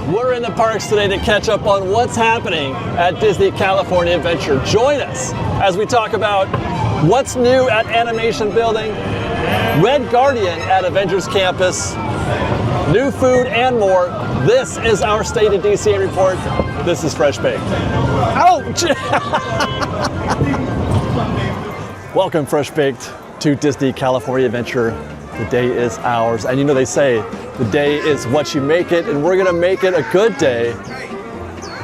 We're in the parks today to catch up on what's happening at Disney California Adventure. Join us as we talk about what's new at Animation Building, Red Guardian at Avengers Campus, new food and more. This is our State of DCA report. This is FreshBaked. Ouch! Welcome, FreshBaked, to Disney California Adventure. The day is ours. And you know they say, the day is what you make it, and we're gonna make it a good day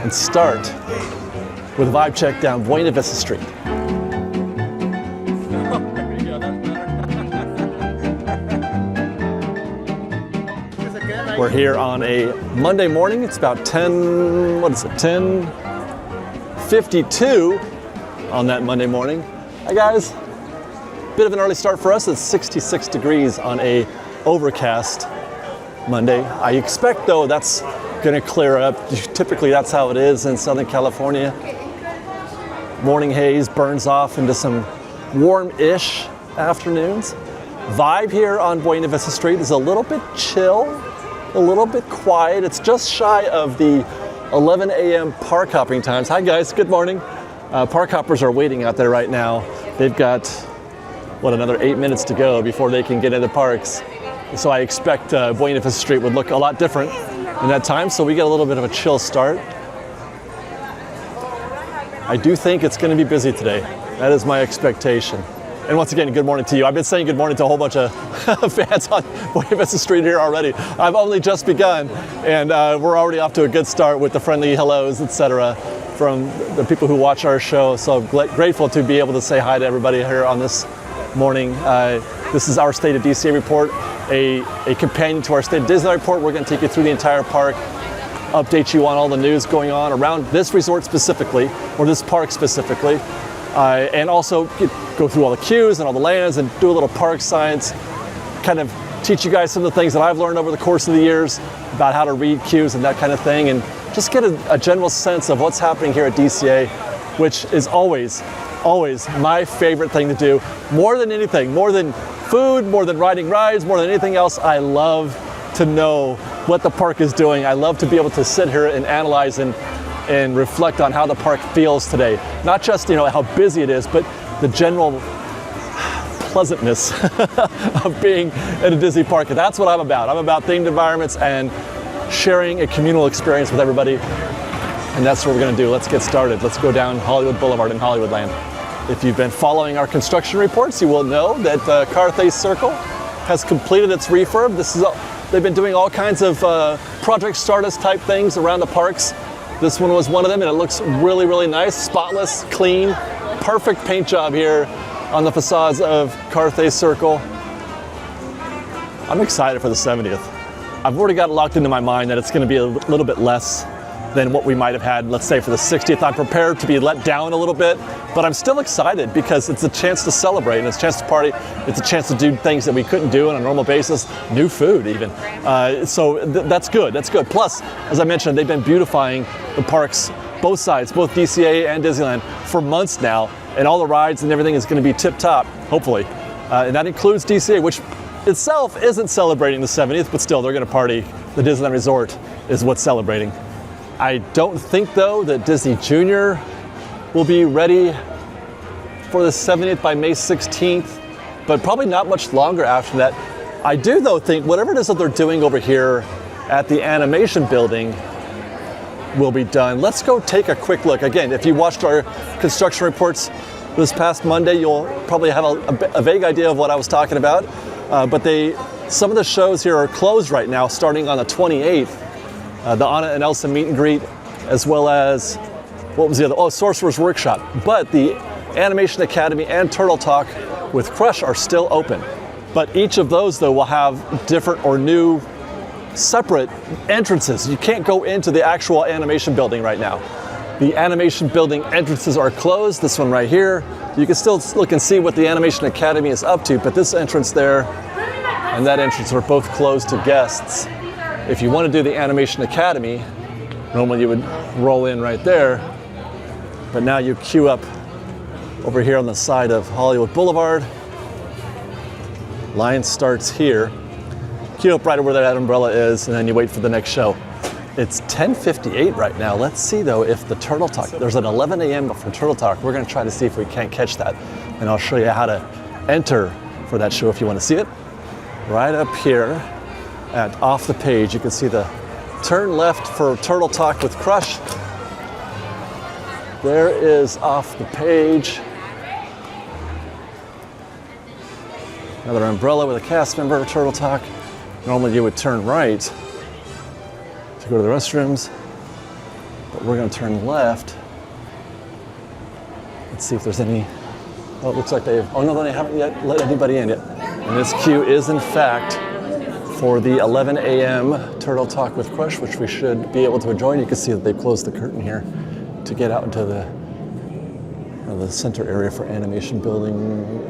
and start with a vibe check down Buena Vista Street. We're here on a Monday morning. It's about 10:52 on that Monday morning. Hi guys. Bit of an early start for us. It's 66 degrees on a overcast Monday. I expect though that's gonna clear up. Typically that's how it is in Southern California. Morning haze burns off into some warm-ish afternoons. Vibe here on Buena Vista Street is a little bit chill, a little bit quiet. It's just shy of the 11 a.m. park hopping times. Hi guys, good morning. Park hoppers are waiting out there right now. They've got, another 8 minutes to go before they can get into parks. So I expect Buena Vista Street would look a lot different in that time, so we get a little bit of a chill start. I do think it's going to be busy today. That is my expectation. And once again, good morning to you. I've been saying good morning to a whole bunch of fans on Buena Vista Street here already. I've only just begun, and we're already off to a good start with the friendly hellos, etc., from the people who watch our show. So grateful to be able to say hi to everybody here on this morning. This is our State of DCA report, a companion to our State of Disneyland report. We're going to take you through the entire park, update you on all the news going on around this resort specifically, or this park specifically, and also go through all the queues and all the lands and do a little park science, kind of teach you guys some of the things that I've learned over the course of the years about how to read queues and that kind of thing, and just get a general sense of what's happening here at DCA, which is always my favorite thing to do. More than anything, more than food, more than riding rides, more than anything else, I love to know what the park is doing. I love to be able to sit here and analyze and reflect on how the park feels today. Not just how busy it is, but the general pleasantness of being at a Disney park. That's what I'm about. I'm about themed environments and sharing a communal experience with everybody. And that's what we're gonna do. Let's get started. Let's go down Hollywood Boulevard in Hollywoodland. If you've been following our construction reports, you will know that Carthay Circle has completed its refurb. They've been doing all kinds of Project Stardust type things around the parks. This one was one of them, and it looks really, really nice, spotless, clean, perfect paint job here on the facades of Carthay Circle. I'm excited for the 70th. I've already got it locked into my mind that it's gonna be a little bit less than what we might have had, let's say, for the 60th. I'm prepared to be let down a little bit, but I'm still excited because it's a chance to celebrate, and it's a chance to party. It's a chance to do things that we couldn't do on a normal basis, new food even. So that's good, that's good. Plus, as I mentioned, they've been beautifying the parks, both sides, both DCA and Disneyland, for months now, and all the rides and everything is gonna be tip-top, hopefully. And that includes DCA, which itself isn't celebrating the 70th, but still, they're gonna party. The Disneyland Resort is what's celebrating. I don't think, though, that Disney Junior will be ready for the 70th by May 16th, but probably not much longer after that. I do, though, think whatever it is that they're doing over here at the Animation Building will be done. Let's go take a quick look. Again, if you watched our construction reports this past Monday, you'll probably have a vague idea of what I was talking about, but some of the shows here are closed right now, starting on the 28th. The Anna and Elsa meet and greet, as well as, what was the other? Oh, Sorcerer's Workshop. But the Animation Academy and Turtle Talk with Crush are still open. But each of those, though, will have different or new separate entrances. You can't go into the actual Animation Building right now. The Animation Building entrances are closed. This one right here. You can still look and see what the Animation Academy is up to, but this entrance there and that entrance are both closed to guests. If you want to do the Animation Academy, normally you would roll in right there, but now you queue up over here on the side of Hollywood Boulevard. Line starts here. Queue up right where that umbrella is, and then you wait for the next show. It's 10:58 right now. Let's see though if the Turtle Talk, there's an 11 a.m. for Turtle Talk. We're gonna try to see if we can't catch that. And I'll show you how to enter for that show if you wanna see it. Right up here at off the page, you can see the turn left for Turtle Talk with Crush. There is off the page. Another umbrella with a cast member of Turtle Talk. Normally you would turn right to go to the restrooms, but we're gonna turn left. Let's see if there's any, oh, it looks like they haven't yet let anybody in yet. And this queue is in fact for the 11 a.m. Turtle Talk with Crush, which we should be able to join. You can see that they've closed the curtain here to get out into the center area for animation building.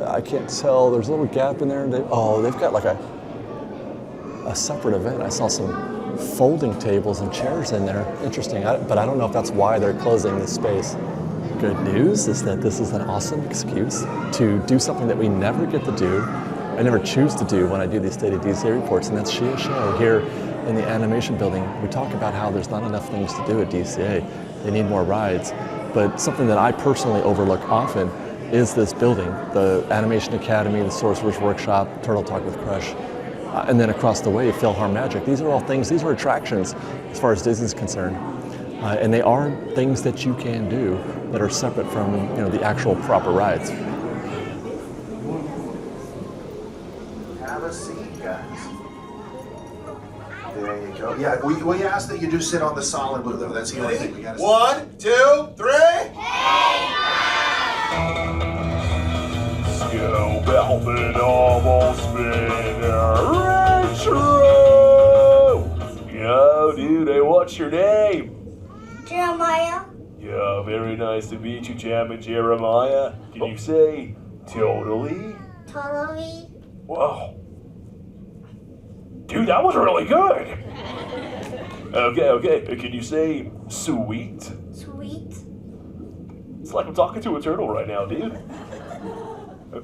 I can't tell, there's a little gap in there. They've got like a separate event. I saw some folding tables and chairs in there. Interesting, but I don't know if that's why they're closing this space. Good news is that this is an awesome excuse to do something that we never get to do. I never choose to do when I do these State of DCA reports, and that's Shia Show here in the animation building. We talk about how there's not enough things to do at DCA. They need more rides. But something that I personally overlook often is this building, the Animation Academy, the Sorcerer's Workshop, Turtle Talk with Crush, and then across the way, Philhar Magic. These are all things, these are attractions as far as Disney's concerned. And they are things that you can do that are separate from the actual proper rides. Have a seat, guys. There you go. Yeah, we ask that you do sit on the solid blue, though. That's the only thing we got to say. 1, 2, 3. Skill Belvin almost been retro. Yo, dude, hey, what's your name? Jeremiah. Yeah, very nice to meet you, Jumpin Jeremiah. Can you say totally? Totally. Whoa. Dude, that was really good. Okay. Can you say sweet? Sweet. It's like I'm talking to a turtle right now, dude.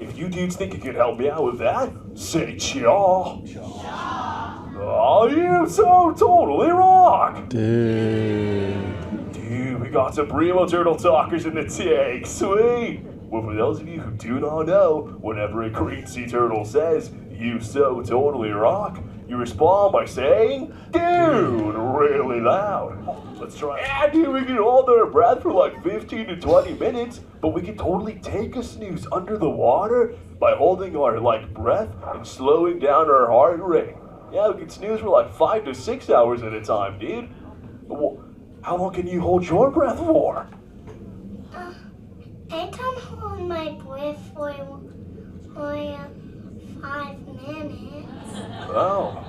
If you dudes think you can help me out with that, say chaw. Oh, you so totally rock. Dude, we got some primo turtle talkers in the tank. Sweet. Well, for those of you who do not know, whenever a green sea turtle says, "You so totally rock," you respond by saying, "Dude," really loud. Let's try. Yeah, dude, we can hold our breath for like 15 to 20 minutes, but we can totally take a snooze under the water by holding our breath and slowing down our heart rate. Yeah, we can snooze for like 5 to 6 hours at a time, dude. Well, how long can you hold your breath for? I can hold my breath for 5 minutes. Oh.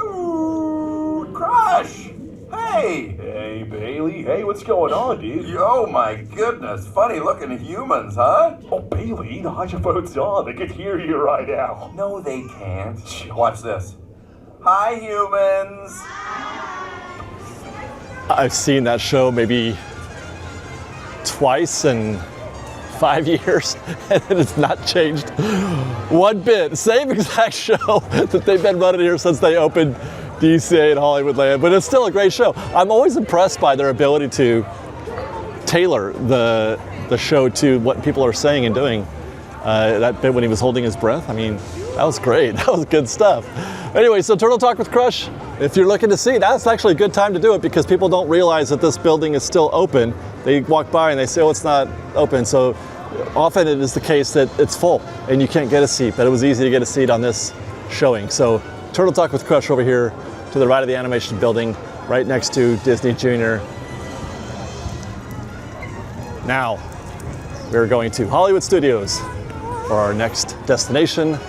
Ooh, Crush! Hey! Hey, Bailey. Hey, what's going on, dude? Oh my goodness, funny looking humans, huh? Oh, Bailey, the hydrophone's on. They can hear you right now. No, they can't. Watch this. Hi, humans! I've seen that show maybe twice in 5 years, and it has not changed one bit. Same exact show that they've been running here since they opened DCA and Hollywoodland, but it's still a great show. I'm always impressed by their ability to tailor the show to what people are saying and doing. That bit when he was holding his breath, I mean, that was great. That was good stuff. Anyway, so Turtle Talk with Crush, if you're looking to see, that's actually a good time to do it because people don't realize that this building is still open. They walk by and they say, oh, it's not open. So often it is the case that it's full and you can't get a seat, but it was easy to get a seat on this showing. So Turtle Talk with Crush over here to the right of the animation building, right next to Disney Junior. Now, we're going to Hollywood Studios for our next destination.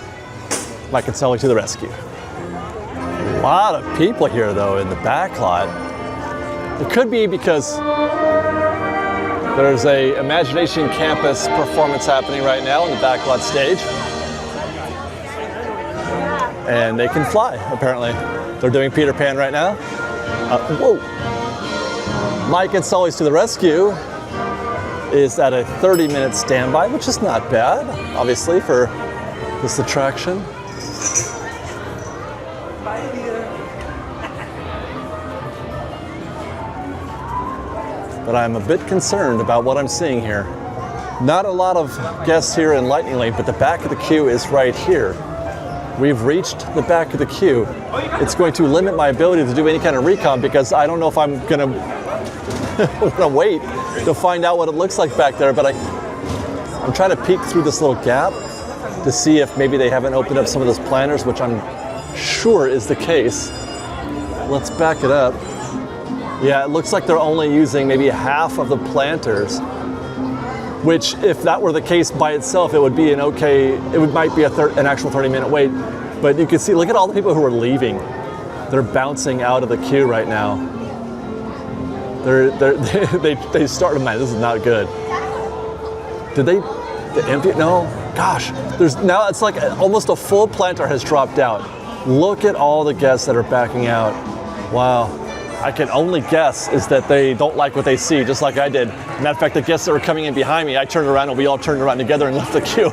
Mike and Sully to the rescue. A lot of people here though in the back lot. It could be because there's a Imagination Campus performance happening right now in the back lot stage. And they can fly, apparently. They're doing Peter Pan right now. Whoa. Mike and Sully's to the rescue is at a 30-minute standby, which is not bad, obviously, for this attraction. but I'm a bit concerned about what I'm seeing here. Not a lot of guests here in Lightning Lane, but the back of the queue is right here. We've reached the back of the queue. It's going to limit my ability to do any kind of recon because I don't know if I'm gonna wait to find out what it looks like back there, but I'm trying to peek through this little gap to see if maybe they haven't opened up some of those planters, which I'm sure is the case. Let's back it up. Yeah, it looks like they're only using maybe half of the planters, which if that were the case by itself, it would be might be an actual 30-minute wait. But you can see, look at all the people who are leaving. They're bouncing out of the queue right now. They started, man, this is not good. Did they empty it? No, gosh. Now it's like almost a full planter has dropped out. Look at all the guests that are backing out. Wow. I can only guess is that they don't like what they see, just like I did. Matter of fact, the guests that were coming in behind me, I turned around and we all turned around together and left the queue.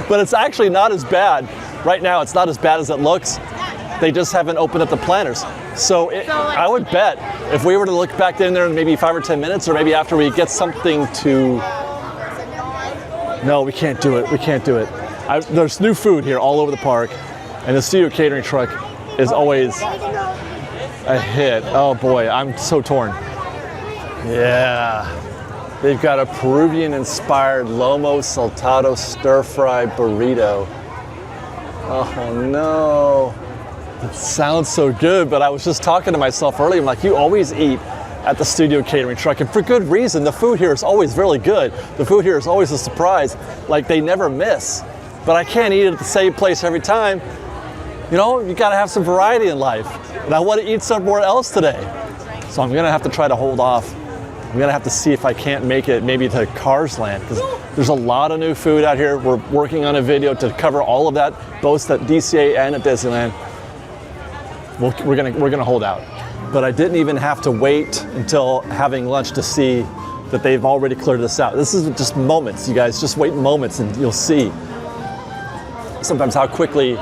But it's actually not as bad. Right now, it's not as bad as it looks. They just haven't opened up the planters. So I would bet if we were to look back in there in maybe 5 or 10 minutes, or maybe after we get something to... No, we can't do it. We can't do it. There's new food here all over the park, and the studio catering truck is always a hit. Oh boy, I'm so torn. Yeah. They've got a Peruvian-inspired lomo saltado stir-fry burrito. Oh no. It sounds so good, but I was just talking to myself earlier. I'm like, you always eat at the studio catering truck, and for good reason. The food here is always really good. The food here is always a surprise. Like, they never miss. But I can't eat it at the same place every time. You know, you gotta have some variety in life. And I wanna eat somewhere else today. So I'm gonna have to try to hold off. I'm gonna have to see if I can't make it maybe to Cars Land, because there's a lot of new food out here. We're working on a video to cover all of that, both at DCA and at Disneyland. We're gonna hold out. But I didn't even have to wait until having lunch to see that they've already cleared this out. This is just moments, you guys. Just wait moments and you'll see sometimes how quickly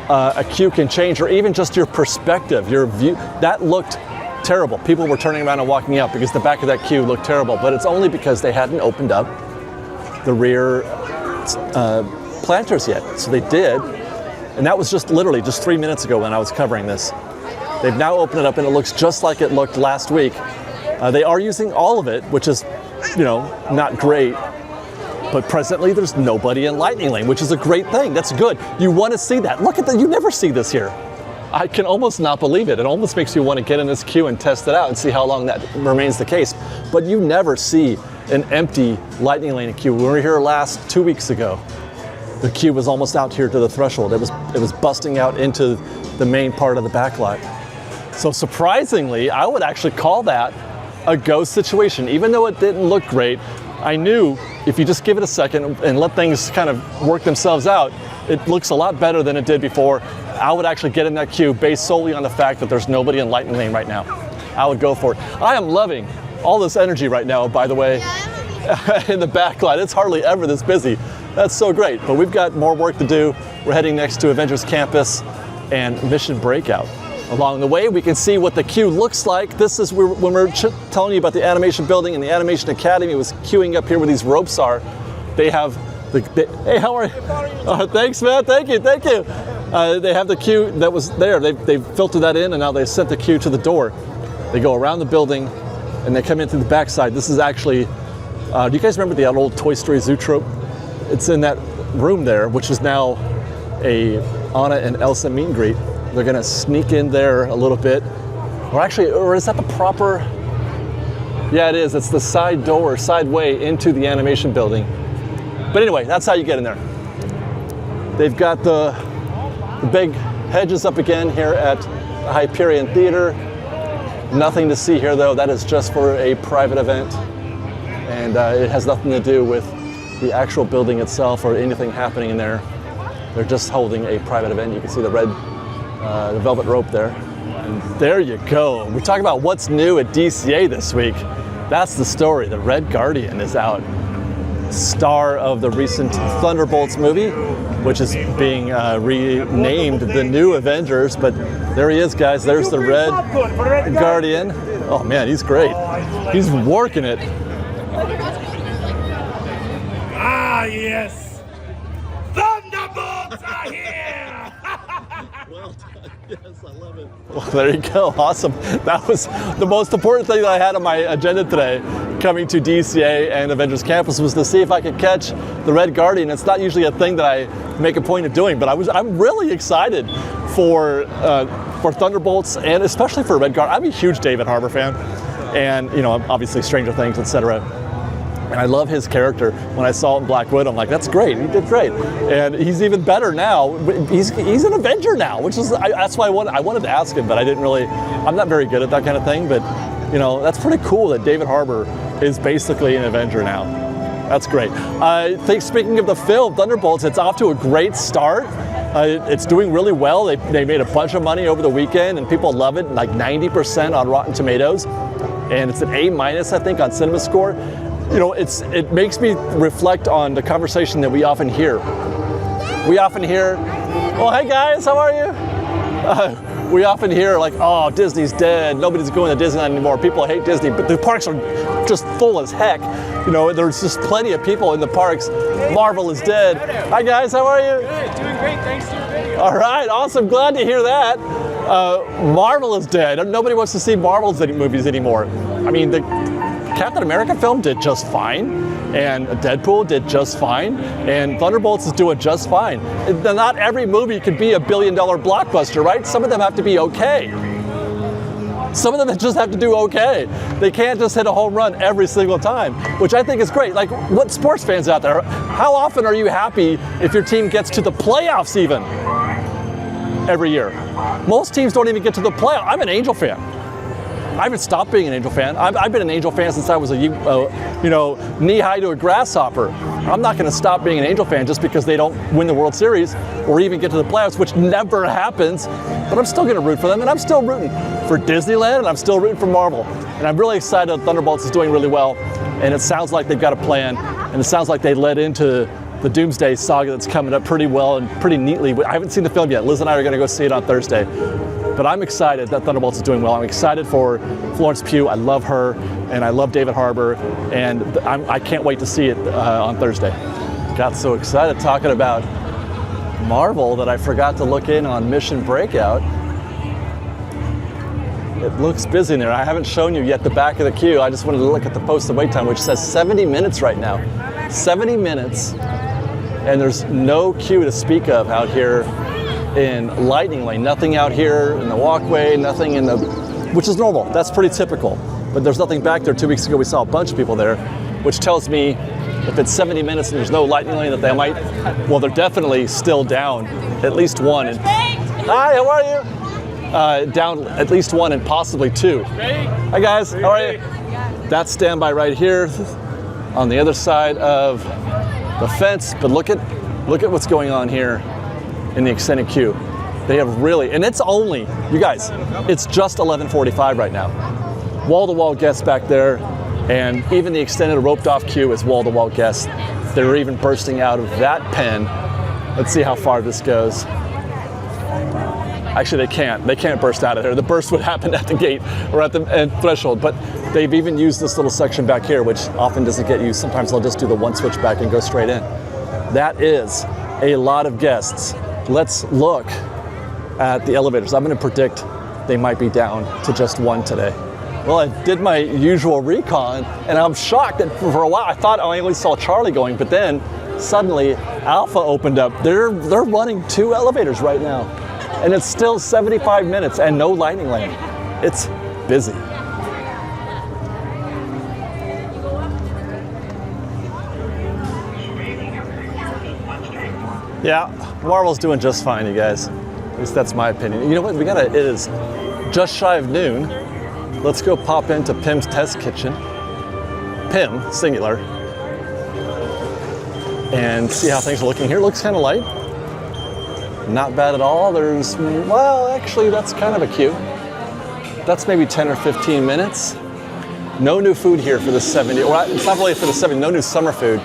a queue can change, or even just your perspective, your view. That looked terrible. People were turning around and walking out because the back of that queue looked terrible, but it's only because they hadn't opened up the rear planters yet. So they did, and that was just literally just 3 minutes ago when I was covering this. They've now opened it up and it looks just like it looked last week. They are using all of it, which is, you know, not great. But presently there's nobody in Lightning Lane, which is a great thing. That's good. You want to see that. Look at that. You never see this here. I can almost not believe it. It almost makes you want to get in this queue and test it out and see how long that remains the case. But you never see an empty Lightning Lane queue. We were here 2 weeks ago. The queue was almost out here to the threshold. It was busting out into the main part of the back lot. So surprisingly, I would actually call that a ghost situation. Even though it didn't look great, I knew if you just give it a second and let things kind of work themselves out, it looks a lot better than it did before. I would actually get in that queue based solely on the fact that there's nobody in Lightning Lane right now. I would go for it. I am loving all this energy right now, by the way, in the back lot. It's hardly ever this busy. That's so great. But we've got more work to do. We're heading next to Avengers Campus and Mission Breakout. Along the way, we can see what the queue looks like. This is when we're telling you about the animation building, and the Animation Academy was queuing up here where these ropes are. They have hey, how are you? Thanks, man. Thank you. They have the queue that was there. They've filtered that in, and now they've sent the queue to the door. They go around the building, and they come in through the backside. This is actually, do you guys remember the old Toy Story Zoetrope? It's in that room there, which is now a Anna and Elsa meet and greet. They're gonna sneak in there a little bit. Or is that the proper? Yeah, it is. It's the side door, side way into the animation building. But anyway, that's how you get in there. They've got the big hedges up again here at the Hyperion Theater. Nothing to see here though. That is just for a private event. And it has nothing to do with the actual building itself or anything happening in there. They're just holding a private event. You can see the red the velvet rope there. And there you go. We talk about what's new at DCA this week. That's the story. The Red Guardian is out. star of the recent Thunderbolts movie, which is being renamed the New Avengers. But there he is, guys. There's the Red Guardian. Oh man, he's great. He's working it. Ah, yes! Thunderbolts are here! Well done. Yes, I love it. Well, there you go. Awesome. That was the most important thing that I had on my agenda today, coming to DCA and Avengers Campus, was to see if I could catch the Red Guardian. It's not usually a thing that I make a point of doing, but I'm really excited for Thunderbolts and especially for Red Guardian. I'm a huge David Harbour fan, and you know, obviously Stranger Things, etc. And I love his character. When I saw it in Black Widow, I'm like, that's great. He did great. And he's even better now. He's an Avenger now, which is, that's why I wanted to ask him, but I didn't really, I'm not very good at that kind of thing, but you know, that's pretty cool that David Harbour is basically an Avenger now. That's great. Speaking of the film, Thunderbolts, it's off to a great start. It's doing really well. They made a bunch of money over the weekend and people love it, like 90% on Rotten Tomatoes. And it's an A- I think, on CinemaScore. You know, it makes me reflect on the conversation that we often hear. We often hear, oh, hey guys, how are you? We often hear like, oh, Disney's dead. Nobody's going to Disneyland anymore. People hate Disney, but the parks are just full as heck. You know, there's just plenty of people in the parks. Marvel is dead. Hi guys, how are you? Good, doing great, thanks to your video. All right, awesome, glad to hear that. Marvel is dead. Nobody wants to see Marvel's movies anymore. I mean, the Captain America film did just fine, and Deadpool did just fine, and Thunderbolts is doing just fine. Not every movie could be $1 billion blockbuster, right? Some of them have to be okay. Some of them just have to do okay. They can't just hit a home run every single time, which I think is great. Like, what sports fans out there, how often are you happy if your team gets to the playoffs even every year? Most teams don't even get to the playoffs. I'm an Angel fan. I haven't stopped being an Angel fan. I've been an Angel fan since I was knee-high to a grasshopper. I'm not going to stop being an Angel fan just because they don't win the World Series or even get to the playoffs, which never happens. But I'm still going to root for them, and I'm still rooting for Disneyland, and I'm still rooting for Marvel. And I'm really excited that Thunderbolts is doing really well, and it sounds like they've got a plan, and it sounds like they led into the Doomsday Saga that's coming up pretty well and pretty neatly. I haven't seen the film yet. Liz and I are going to go see it on Thursday. But I'm excited that Thunderbolts is doing well. I'm excited for Florence Pugh. I love her, and I love David Harbour, and I can't wait to see it on Thursday. Got so excited talking about Marvel that I forgot to look in on Mission Breakout. It looks busy in there. I haven't shown you yet the back of the queue. I just wanted to look at the posted wait time, which says 70 minutes right now. 70 minutes, and there's no queue to speak of out here in Lightning Lane. Nothing out here in the walkway, nothing in the, which is normal. That's pretty typical. But there's nothing back there. 2 weeks ago we saw a bunch of people there, which tells me if it's 70 minutes and there's no Lightning Lane that they might, well, they're definitely still down at least one. And, hi, how are you? Down at least one and possibly two. Hi guys, how are you? That's standby right here on the other side of the fence. But look at what's going on here in the extended queue. They have really, and it's only, you guys, it's just 11:45 right now. Wall-to-wall guests back there, and even the extended roped-off queue is wall-to-wall guests. They're even bursting out of that pen. Let's see how far this goes. Actually, they can't burst out of there. The burst would happen at the gate or at the threshold, but they've even used this little section back here, which often doesn't get used. Sometimes they'll just do the one switch back and go straight in. That is a lot of guests. Let's look at the elevators. I'm going to predict they might be down to just one today. Well, I did my usual recon, and I'm shocked that for a while I thought I only saw Charlie going, but then suddenly Alpha opened up. They're running 2 elevators right now, and it's still 75 minutes and no Lightning Lane. It's busy. Yeah, Marvel's doing just fine, you guys. At least that's my opinion. You know what? It is just shy of noon. Let's go pop into Pim's Test Kitchen. Pim, singular. And see how things are looking here. Looks kind of light. Not bad at all. There's, well, actually, that's kind of a queue. That's maybe 10 or 15 minutes. No new food here for the 70, or it's not really for the 70, no new summer food.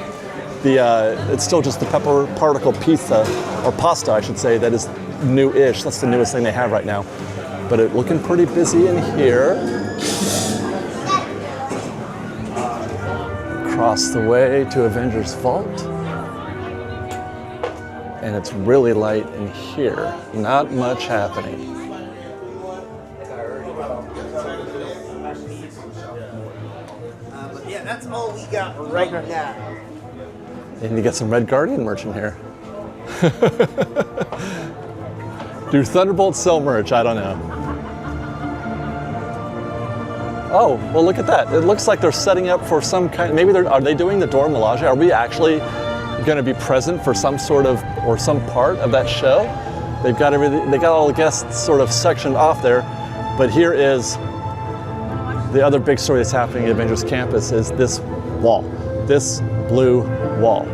it's still just the pepper particle pizza, or pasta, I should say, that is new-ish. That's the newest thing they have right now. But it's looking pretty busy in here. Across the way to Avengers Vault. And it's really light in here. Not much happening. But yeah, that's all we got right now. And you get some Red Guardian merch in here. Do Thunderbolts sell merch? I don't know. Oh, well, look at that. It looks like they're setting up for some kind, maybe are they doing the Dora Milaje? Are we actually going to be present for some sort of, or some part of that show? They've got everything, they got all the guests sort of sectioned off there, but here is the other big story that's happening at Avengers Campus is this wall, this blue wall.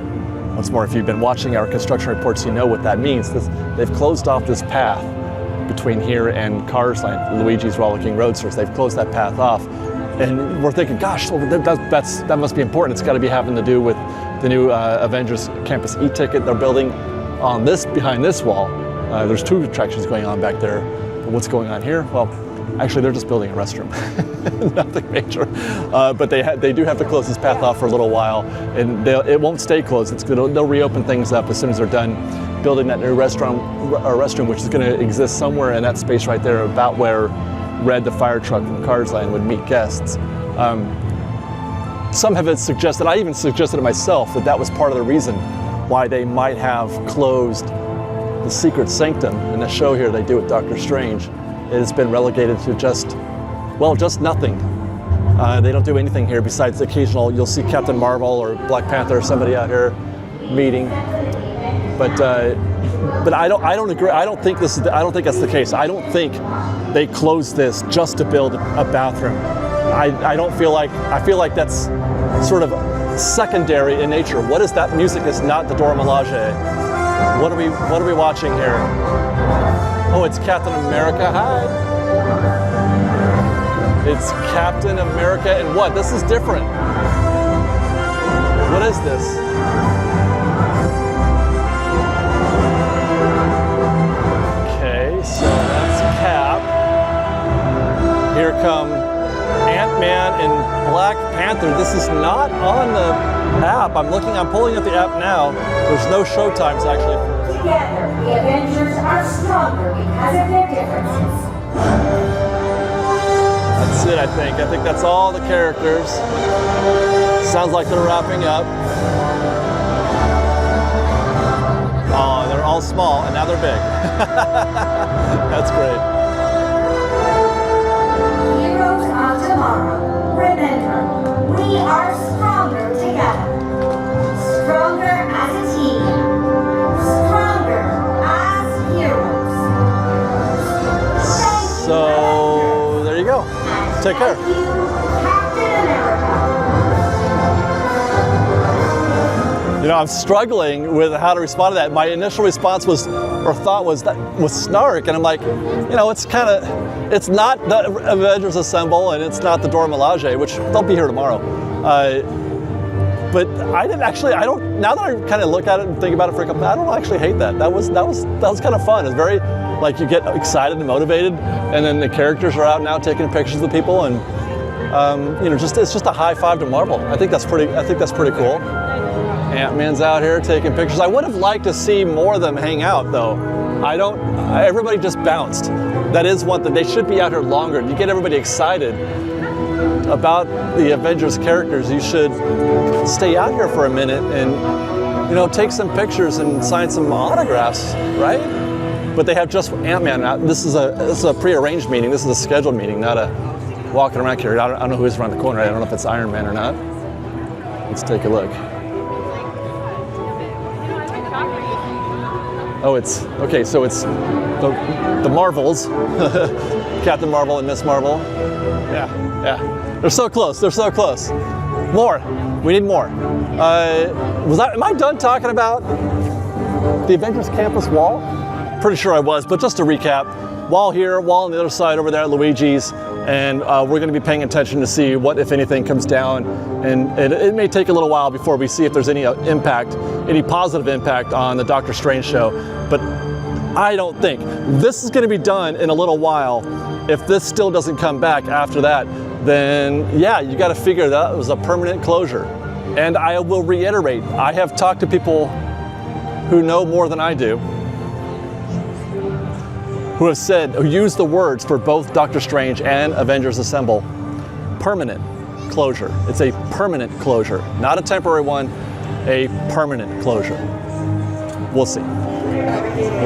Once more, if you've been watching our construction reports, you know what that means. They've closed off this path between here and Cars Land, Luigi's Rollicking Roadsters. They've closed that path off. And we're thinking, gosh, well, that must be important. It's got to be having to do with the new Avengers Campus e-ticket they're building on behind this wall. There's 2 attractions going on back there. But what's going on here? Well, actually, they're just building a restroom. Nothing major. But they do have to close this path off for a little while, and it won't stay closed. They'll reopen things up as soon as they're done building that new restroom, which is going to exist somewhere in that space right there, about where Red the fire truck from Cars Land would meet guests. Some have suggested, I even suggested it myself, that was part of the reason why they might have closed the Secret Sanctum in the show here they do with Doctor Strange. It has been relegated to just nothing. They don't do anything here besides occasional, you'll see Captain Marvel or Black Panther or somebody out here meeting. But I don't agree. I don't think that's the case. I don't think they closed this just to build a bathroom. I feel like that's sort of secondary in nature. What is that music? It's not the Dora Milaje. What are we watching here? Oh, it's Captain America. Hi. It's Captain America and what? This is different. What is this? So that's Cap. Here come Ant-Man and Black Panther. This is not on the app. I'm pulling up the app now. There's no show times actually. Together, the Avengers are stronger because of their differences. That's it, I think. I think that's all the characters. Sounds like they're wrapping up. Oh, they're all small, and now they're big. That's great. Heroes of tomorrow. Remember, we are stronger together. Stronger as a team. Stronger as heroes. So, there you go. Take care. Thank you, Captain America. You know, I'm struggling with how to respond to that. My initial response was snark, and I'm like, you know, it's not the Avengers Assemble, and it's not the Dora Milaje, which they'll be here tomorrow. But I don't. Now that I kind of look at it and think about it for a couple, I don't actually hate that. That was kind of fun. It's very, like, you get excited and motivated, and then the characters are out now taking pictures with people, and you know, it's just a high five to Marvel. I think that's pretty cool. Ant-Man's out here taking pictures. I would have liked to see more of them hang out, though. Everybody just bounced. That is one thing. They should be out here longer. You get everybody excited about the Avengers characters. You should stay out here for a minute and, you know, take some pictures and sign some autographs, right? But they have just Ant-Man out. This is a pre-arranged meeting. This is a scheduled meeting, not a walking around here. I don't know who is around the corner. I don't know if it's Iron Man or not. Let's take a look. Oh, okay, so it's the Marvels, Captain Marvel and Miss Marvel. Yeah. They're so close, More, we need more. Am I done talking about the Avengers Campus wall? Pretty sure I was, but just to recap, wall here, wall on the other side over there at Luigi's, and we're going to be paying attention to see what, if anything, comes down. And it may take a little while before we see if there's any impact, any positive impact on the Doctor Strange show. But I don't think this is going to be done in a little while. If this still doesn't come back after that, then yeah, you got to figure that was a permanent closure. And I will reiterate, I have talked to people who know more than I do, who have said, who use the words for both Doctor Strange and Avengers Assemble, permanent closure. It's a permanent closure, not a temporary one, a permanent closure. We'll see.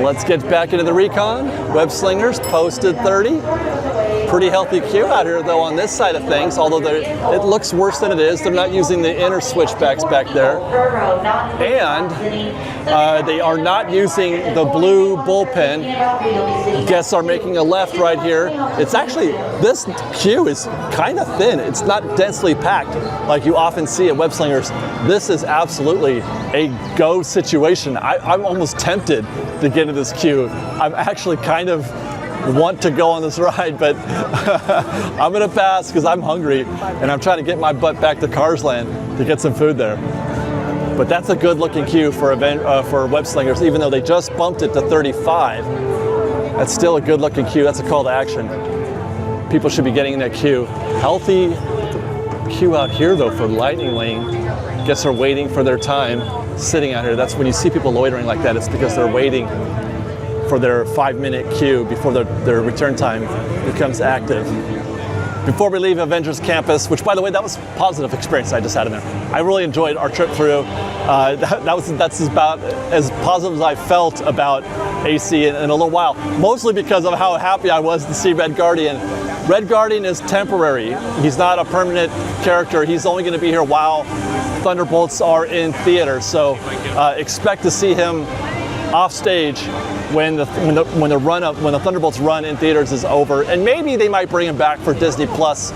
Let's get back into the recon. Web Slingers posted 30. Pretty healthy queue out here though on this side of things, although it looks worse than it is. They're not using the inner switchbacks back there. And they are not using the blue bullpen. Guests are making a left right here. It's actually, this queue is kind of thin. It's not densely packed like you often see at Web Slingers. This is absolutely a go situation. I'm almost tempted to get into this queue. I'm actually kind of want to go on this ride, but I'm gonna pass because I'm hungry and I'm trying to get my butt back to Cars Land to get some food there. But that's a good looking queue for Web Slingers, even though they just bumped it to 35. That's still a good looking queue. That's a call to action. People should be getting in that queue. Healthy queue out here though for Lightning Lane. Guests are waiting for their time, sitting out here. That's when you see people loitering like that, it's because they're waiting for their 5-minute queue before their return time becomes active. Before we leave Avengers Campus, which by the way, that was a positive experience I just had in there. I really enjoyed our trip through. That's about as positive as I felt about AC in a little while, mostly because of how happy I was to see Red Guardian. Red Guardian is temporary. He's not a permanent character. He's only going to be here while Thunderbolts are in theater. So expect to see him off stage when the Thunderbolts run in theaters is over, and maybe they might bring him back for Disney Plus.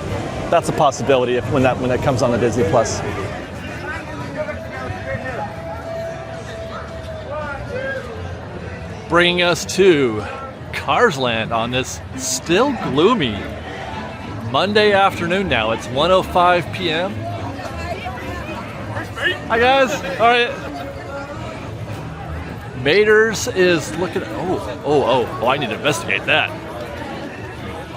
That's a possibility when that comes on the Disney Plus. Bringing us to Cars Land on this still gloomy Monday afternoon. Now it's 1:05 p.m. Hi guys. All right. Mater's is looking, oh, I need to investigate that.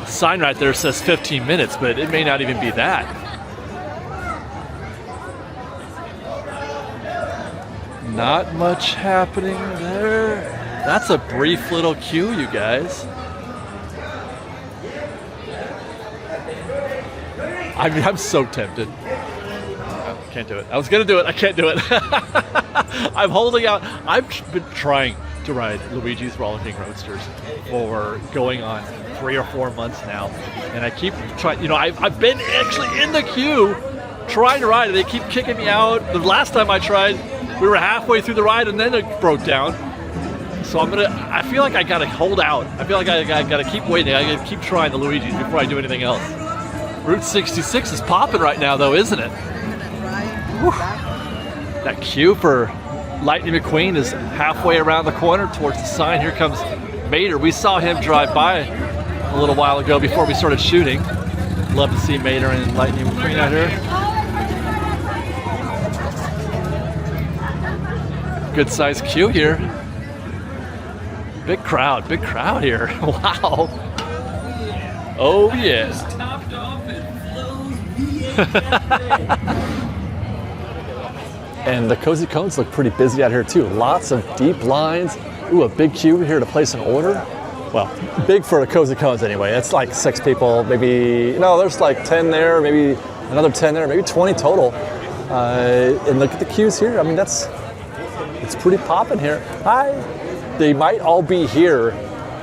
The sign right there says 15 minutes, but it may not even be that. Not much happening there. That's a brief little queue, you guys. I mean, I'm so tempted. Can't do it. I was gonna do it. I can't do it. I'm holding out. I've been trying to ride Luigi's Rollicking Roadsters for going on 3 or 4 months now, and I keep trying. You know, I've been actually in the queue trying to ride it. They keep kicking me out. The last time I tried, we were halfway through the ride and then it broke down. So I feel like I gotta hold out. I feel like I gotta keep waiting. I gotta keep trying the Luigi's before I do anything else. Route 66 is popping right now, though, isn't it? Whew. That queue for Lightning McQueen is halfway around the corner towards the sign. Here comes Mater. We saw him drive by a little while ago before we started shooting. Love to see Mater and Lightning McQueen out here. Good sized queue here. Big crowd here. Wow. Oh yeah. And the Cozy Cones look pretty busy out here too. Lots of deep lines. Ooh, a big queue here to place an order. Well, big for the Cozy Cones anyway. It's like 6 people, maybe, no, there's like 10 there, maybe another 10 there, maybe 20 total. And look at the queues here. I mean, it's pretty popping here. Hi. They might all be here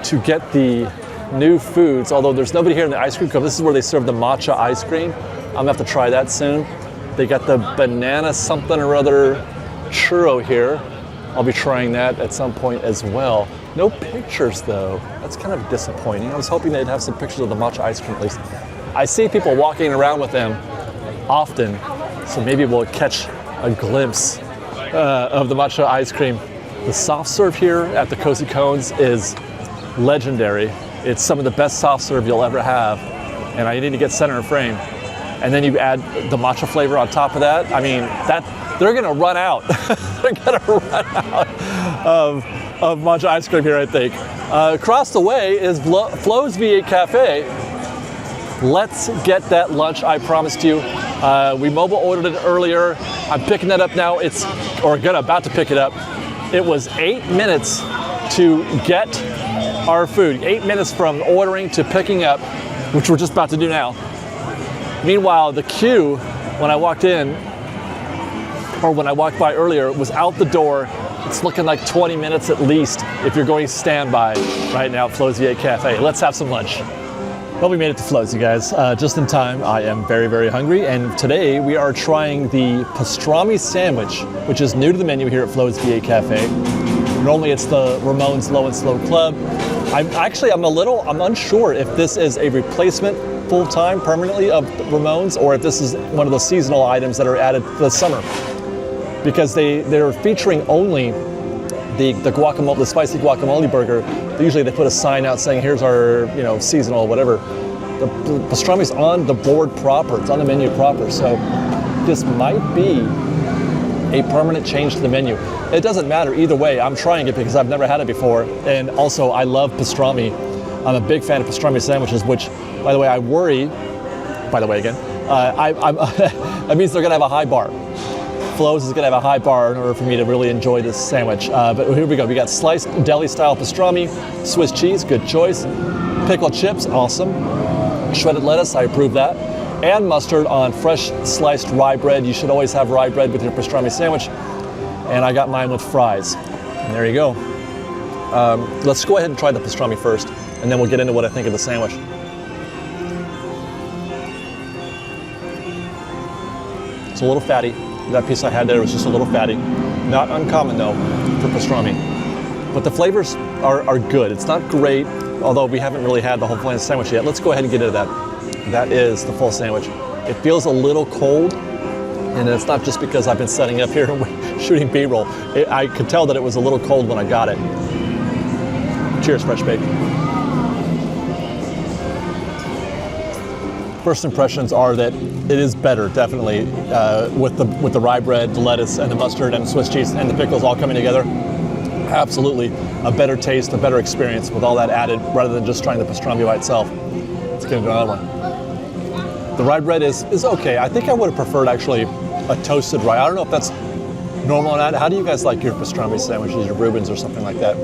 to get the new foods, although there's nobody here in the ice cream cove. This is where they serve the matcha ice cream. I'm gonna have to try that soon. They got the banana something or other churro here. I'll be trying that at some point as well. No pictures though. That's kind of disappointing. I was hoping they'd have some pictures of the matcha ice cream at least. I see people walking around with them often, so maybe we'll catch a glimpse of the matcha ice cream. The soft serve here at the Cozy Cones is legendary. It's some of the best soft serve you'll ever have, and I need to get center and frame. And then you add the matcha flavor on top of that. I mean, they're gonna run out. They're gonna run out of matcha ice cream here, I think. Across the way is Flo's V8 Cafe. Let's get that lunch I promised you. We mobile ordered it earlier. I'm picking that up now. About to pick it up. It was 8 minutes to get our food. 8 minutes from ordering to picking up, which we're just about to do now. Meanwhile, the queue, when I walked in, or when I walked by earlier, was out the door. It's looking like 20 minutes at least if you're going standby right now at Flo's V8 Cafe. Let's have some lunch. Well, we made it to Flo's, you guys, just in time. I am very, very hungry, and today we are trying the pastrami sandwich, which is new to the menu here at Flo's V8 Cafe. Normally it's the Ramon's Low and Slow Club. I'm unsure if this is a replacement full-time permanently of Ramon's, or if this is one of the seasonal items that are added this summer. Because they're featuring only the guacamole, the spicy guacamole burger. Usually they put a sign out saying, here's our seasonal whatever. The pastrami's on the board proper, it's on the menu proper. So this might be a permanent change to the menu. It doesn't matter either way. I'm trying it because I've never had it before. And also I love pastrami. I'm a big fan of pastrami sandwiches, which, by the way, I worry, that means they're gonna have a high bar. Flo's is gonna have a high bar in order for me to really enjoy this sandwich. But here we go. We got sliced deli-style pastrami, Swiss cheese, good choice. Pickled chips, awesome. Shredded lettuce, I approve that. And mustard on fresh sliced rye bread. You should always have rye bread with your pastrami sandwich. And I got mine with fries. And there you go. Let's go ahead and try the pastrami first, and then we'll get into what I think of the sandwich. It's a little fatty. That piece I had there was just a little fatty. Not uncommon though for pastrami. But the flavors are good. It's not great, although we haven't really had the whole full sandwich yet. Let's go ahead and get into that. That is the full sandwich. It feels a little cold, and it's not just because I've been setting up here and shooting B-roll. I could tell that it was a little cold when I got it. Cheers, FreshBaked. First impressions are that it is better, definitely, with the rye bread, the lettuce, and the mustard, and the Swiss cheese, and the pickles all coming together. Absolutely a better taste, a better experience with all that added, rather than just trying the pastrami by itself. Let's get into another one. The rye bread is okay. I think I would have preferred actually a toasted rye. I don't know if that's normal or not. How do you guys like your pastrami sandwiches, your Reubens or something like that?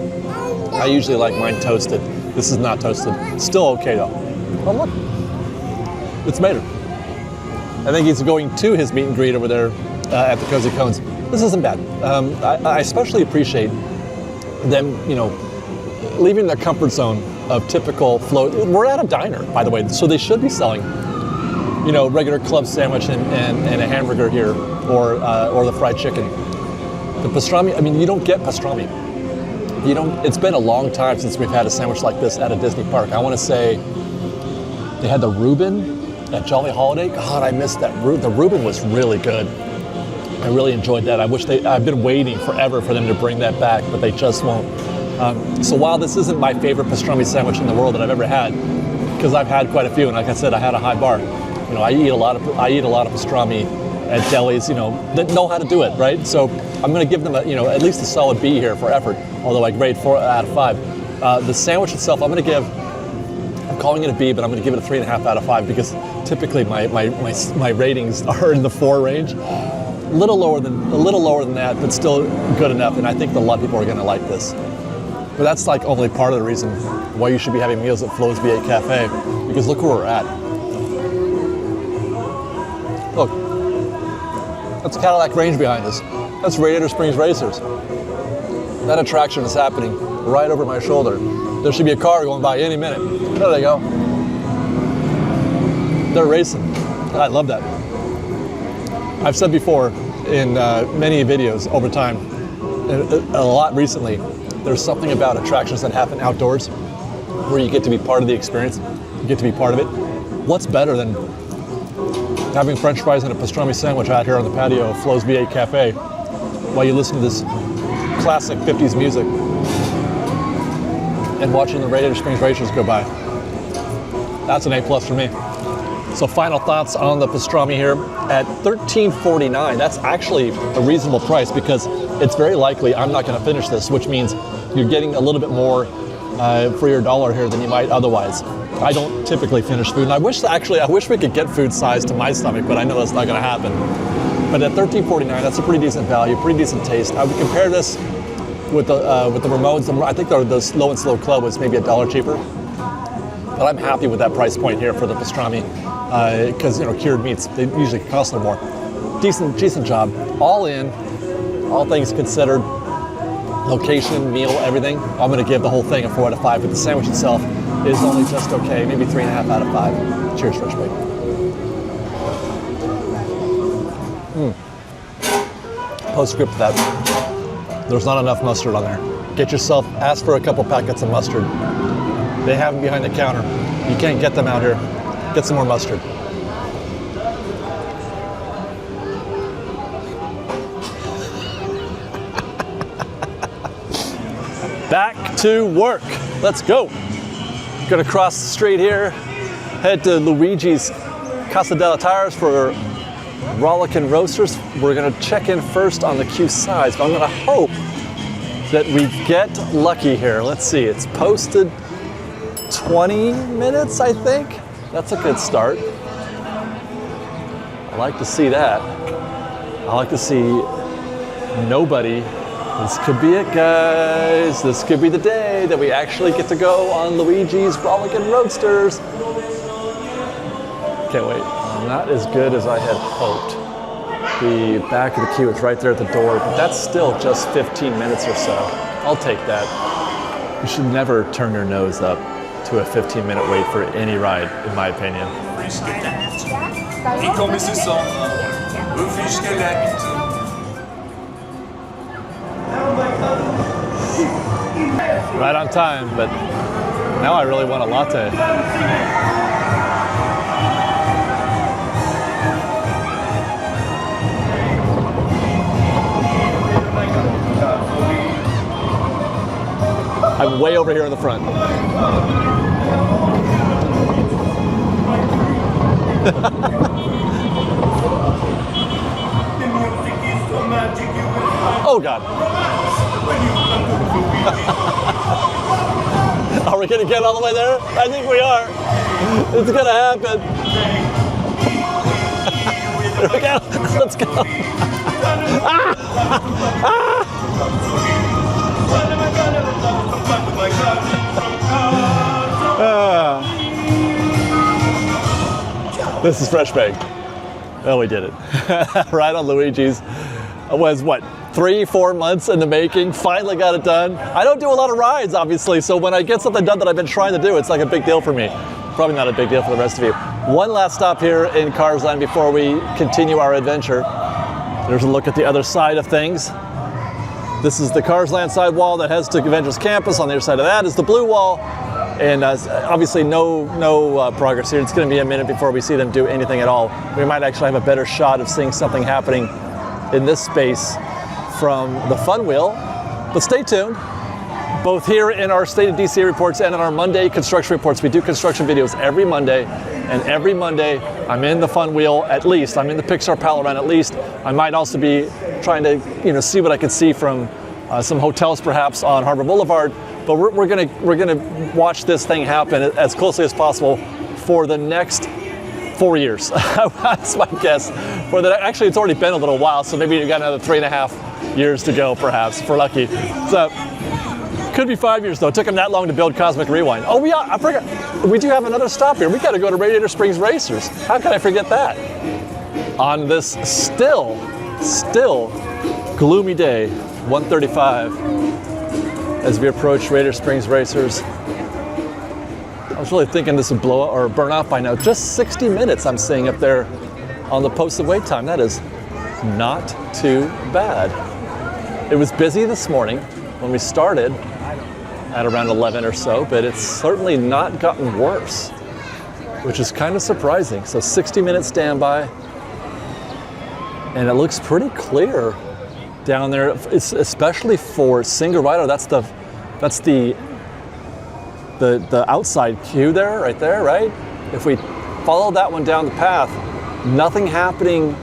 I usually like mine toasted. This is not toasted. Still okay though. Oh look, it's Mater. I think he's going to his meet and greet over there at the Cozy Cones. This isn't bad. I especially appreciate them, leaving their comfort zone of typical Flo. We're at a diner, by the way, so they should be selling, regular club sandwich and a hamburger here, or the fried chicken. The pastrami, you don't get pastrami. It's been a long time since we've had a sandwich like this at a Disney park. I want to say they had the Reuben at Jolly Holiday. God, I missed that. The Reuben was really good. I really enjoyed that. I've been waiting forever for them to bring that back, but they just won't. So while this isn't my favorite pastrami sandwich in the world that I've ever had, because I've had quite a few, and like I said, I had a high bar. I eat a lot of pastrami at delis, that know how to do it, right? So I'm going to give them at least a solid B here for effort. Although I grade 4 out of 5. The sandwich itself, I'm calling it a B, but I'm going to give it a 3.5 out of 5 because typically my ratings are in the 4 range. A little lower than that, but still good enough. And I think that a lot of people are going to like this. But that's like only part of the reason why you should be having meals at Flo's V8 Cafe, because look where we're at. Look, that's Cadillac Range behind us. That's Radiator Springs Racers. That attraction is happening right over my shoulder. There should be a car going by any minute. There they go. They're racing. I love that. I've said before in many videos over time, a lot recently, there's something about attractions that happen outdoors where you get to be part of the experience, you get to be part of it. What's better than having French fries and a pastrami sandwich out here on the patio of Flo's V8 Cafe while you listen to this classic 50s music? and watching the Radiator Springs Racers go by. That's an A+ for me. So final thoughts on the pastrami here at $13.49. That's actually a reasonable price because it's very likely I'm not going to finish this, which means you're getting a little bit more for your dollar here than you might otherwise. I don't typically finish food, and I wish we could get food size to my stomach, but I know that's not going to happen. But at $13.49, that's a pretty decent value, pretty decent taste. I would compare this with the Ramones. I think the Slow and Slow Club was maybe $1 cheaper. But I'm happy with that price point here for the pastrami because cured meats, they usually cost a little more. Decent job. All in, all things considered, location, meal, everything. I'm going to give the whole thing a 4 out of 5. But the sandwich itself is only just okay, maybe 3.5 out of 5. Cheers, FreshBaked. Postscript to that. There's not enough mustard on there. Ask for a couple packets of mustard. They have them behind the counter. You can't get them out here. Get some more mustard. Back to work. Let's go. Gonna cross the street here, head to Luigi's Casa della Tires for Rollickin' Roasters. We're gonna check in first on the queue size, but I'm gonna hope that we get lucky here. Let's see, it's posted 20 minutes, I think. That's a good start. I like to see that. I like to see nobody. This could be it, guys. This could be the day that we actually get to go on Luigi's Rollickin' Roasters. Can't wait. Not as good as I had hoped. The back of the queue is right there at the door, but that's still just 15 minutes or so. I'll take that. You should never turn your nose up to a 15-minute wait for any ride, in my opinion. Right on time, but now I really want a latte. I'm way over here in the front. Oh God. Are we gonna get all the way there? I think we are. It's gonna happen. Here we go. Let's go. This is FreshBaked. Oh, we did it. Right on Luigi's. It was what, 3-4 months in the making, finally got it done. I don't do a lot of rides, obviously, so when I get something done that I've been trying to do, it's like a big deal for me. Probably not a big deal for the rest of you. One last stop here in Cars Land before we continue our adventure. There's a look at the other side of things. This is the Cars Land sidewall that heads to Avengers Campus. On the other side of that is the blue wall. And obviously no progress here. It's gonna be a minute before we see them do anything at all. We might actually have a better shot of seeing something happening in this space from the Fun Wheel, but stay tuned. Both here in our State of DCA reports and in our Monday construction reports. We do construction videos every Monday, and every Monday I'm in the Fun Wheel at least. I'm in the Pixar Pal Run at least. I might also be trying to see what I could see from some hotels perhaps on Harbor Boulevard. But we're gonna watch this thing happen as closely as possible for the next 4 years. That's my guess. Actually, it's already been a little while, so maybe you got another 3.5 years to go, perhaps, if we're lucky. So, could be 5 years though. It took them that long to build Cosmic Rewind. Oh, I forgot. We do have another stop here. We got to go to Radiator Springs Racers. How can I forget that? On this still gloomy day, 1:35, as we approach Radiator Springs Racers. I was really thinking this would blow or burn off by now. Just 60 minutes I'm seeing up there on the posted wait time. That is not too bad. It was busy this morning when we started at around 11 or so, but it's certainly not gotten worse, which is kind of surprising. So 60-minute standby, and it looks pretty clear down there. It's especially for single rider. That's the the outside queue there, right there, right? If we follow that one down the path, nothing happening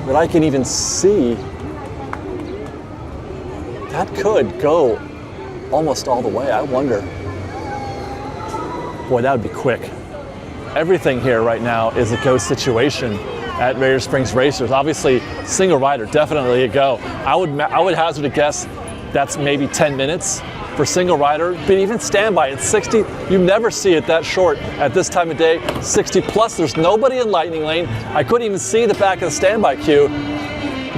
that I can even see. That could go almost all the way, I wonder. Boy, that would be quick. Everything here right now is a go situation at Radiator Springs Racers. Obviously, single rider, definitely a go. I would hazard a guess that's maybe 10 minutes for single rider, but even standby at 60, you never see it that short at this time of day. 60 plus, there's nobody in Lightning Lane. I couldn't even see the back of the standby queue.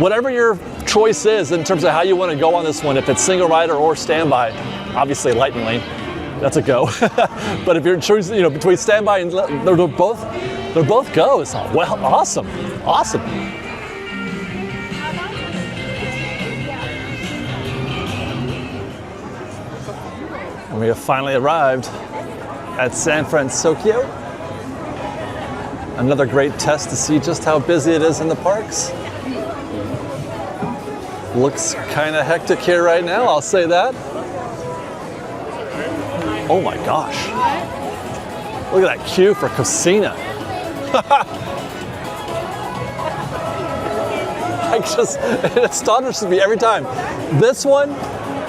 Whatever your choice is in terms of how you want to go on this one, if it's single rider or standby, obviously Lightning Lane, that's a go. But if you're choosing, you know, between standby and they're both goes. Well, awesome. And we have finally arrived at San Fransokyo. Another great test to see just how busy it is in the parks. Looks kind of hectic here right now, I'll say that. Oh my gosh. Look at that queue for Cocina. It astonishes me every time. This one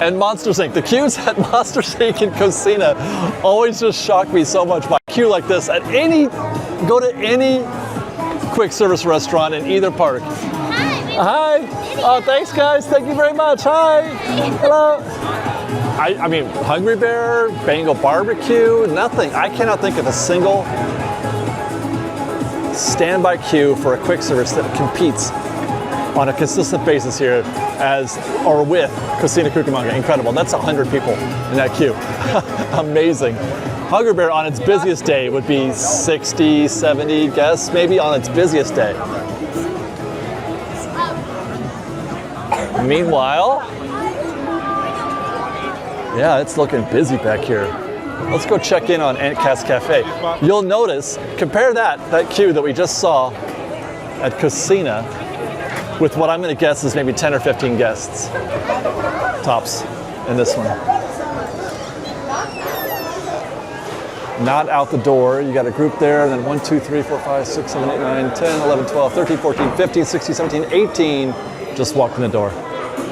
and Monsters Inc. The queues at Monsters Inc. and Cocina always just shock me so much. By a queue like this at go to any quick service restaurant in either park. Hi. Oh, thanks guys. Thank you very much. Hi. Hello. I mean, Hungry Bear, Bengal Barbecue, nothing. I cannot think of a single standby queue for a quick service that competes on a consistent basis here with Cocina Cucamonga. Incredible. That's 100 people in that queue. Amazing. Hungry Bear on its busiest day would be 60, 70 guests, maybe on its busiest day. Meanwhile, yeah, it's looking busy back here. Let's go check in on Aunt Cat's Cafe. You'll notice, compare that queue that we just saw at Cocina with what I'm going to guess is maybe 10 or 15 guests, tops, in this one. Not out the door. You got a group there, and then 1, 2, 3, 4, 5, 6, 7, 8, 9, 10, 11, 12, 13, 14, 15, 16, 17, 18 just walked in the door.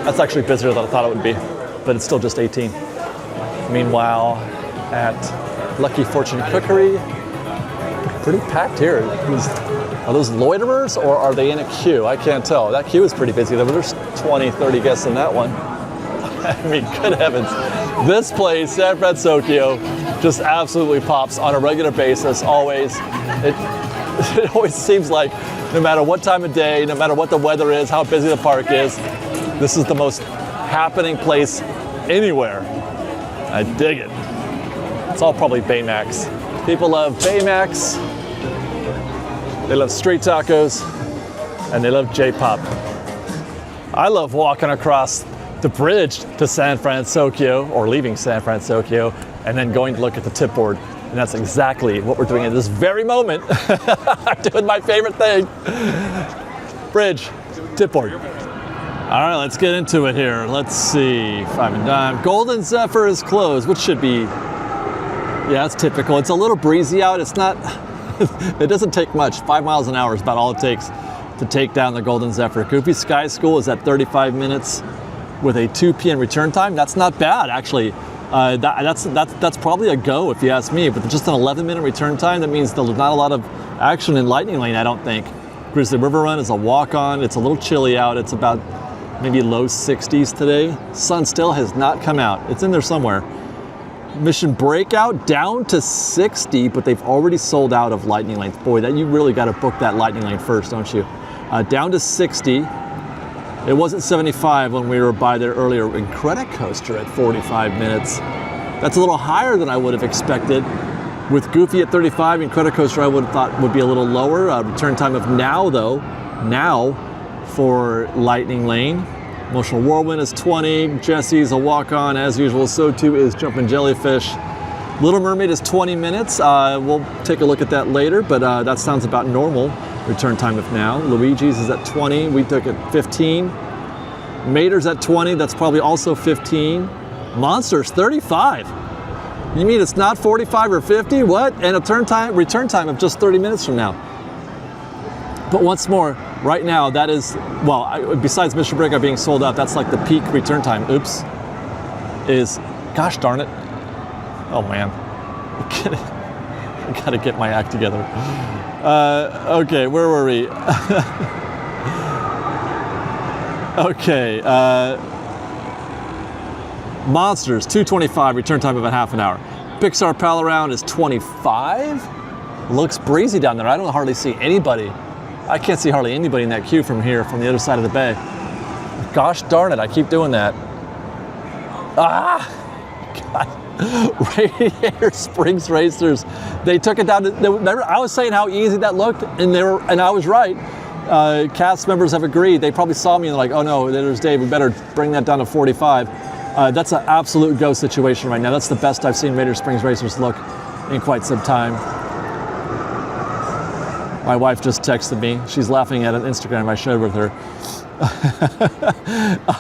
That's actually busier than I thought it would be, but it's still just 18. Meanwhile, at Lucky Fortune Cookery, pretty packed here. Are those loiterers or are they in a queue? I can't tell. That queue is pretty busy. There's 20, 30 guests in that one. I mean, good heavens. This place, San Fransokyo, just absolutely pops on a regular basis, always. It always seems like no matter what time of day, no matter what the weather is, how busy the park is, this is the most happening place anywhere. I dig it. It's all probably Baymax. People love Baymax, they love street tacos, and they love J-pop. I love walking across the bridge to San Fransokyo, or leaving San Fransokyo, and then going to look at the tip board. And that's exactly what we're doing at this very moment. I'm doing my favorite thing. Bridge, tip board. All right, let's get into it here. Let's see, 5 and dime. Golden Zephyr is closed, which should be, yeah, it's typical. It's a little breezy out. It's not, it doesn't take much. 5 miles an hour is about all it takes to take down the Golden Zephyr. Goofy Sky School is at 35 minutes with a 2 p.m. return time. That's not bad, actually. That's probably a go if you ask me, but just an 11-minute return time, that means there's not a lot of action in Lightning Lane, I don't think. Grizzly River Run is a walk-on. It's a little chilly out. It's about maybe low 60s today. Sun still has not come out. It's in there somewhere. Mission Breakout down to 60, but they've already sold out of Lightning Lanes. Boy, that you really got to book that Lightning Lane first, don't you? Down to 60. It wasn't 75 when we were by there earlier. Incredicoaster at 45 minutes. That's a little higher than I would have expected. With Goofy at 35, Incredicoaster I would have thought would be a little lower. Return time of now, though. Now for Lightning Lane. Emotional Whirlwind is 20. Jesse's a walk-on as usual. So too is Jumpin Jellyfish. Little Mermaid is 20 minutes. We'll take a look at that later, but that sounds about normal. Return time of now. Luigi's is at 20. We took it 15. Mater's at 20. That's probably also 15. Monsters 35. You mean it's not 45 or 50? What? And a return time of just 30 minutes from now. But once more, right now, that is, well, besides Mission Breakout being sold out, that's like the peak return time. Oops. Is, gosh darn it. Oh man. I gotta get my act together. Okay, where were we? Okay. Monsters, 2:25, return time of about half an hour. Pixar Pal Around is 25. Looks breezy down there. I don't hardly see anybody. I can't see hardly anybody in that queue from here, from the other side of the bay. Gosh darn it, I keep doing that. Ah! God. Radiator Springs Racers. They took it down to, I was saying how easy that looked, and I was right. Cast members have agreed. They probably saw me and they're like, oh no, there's Dave, we better bring that down to 45. That's an absolute go situation right now. That's the best I've seen Radiator Springs Racers look in quite some time. My wife just texted me. She's laughing at an Instagram I shared with her.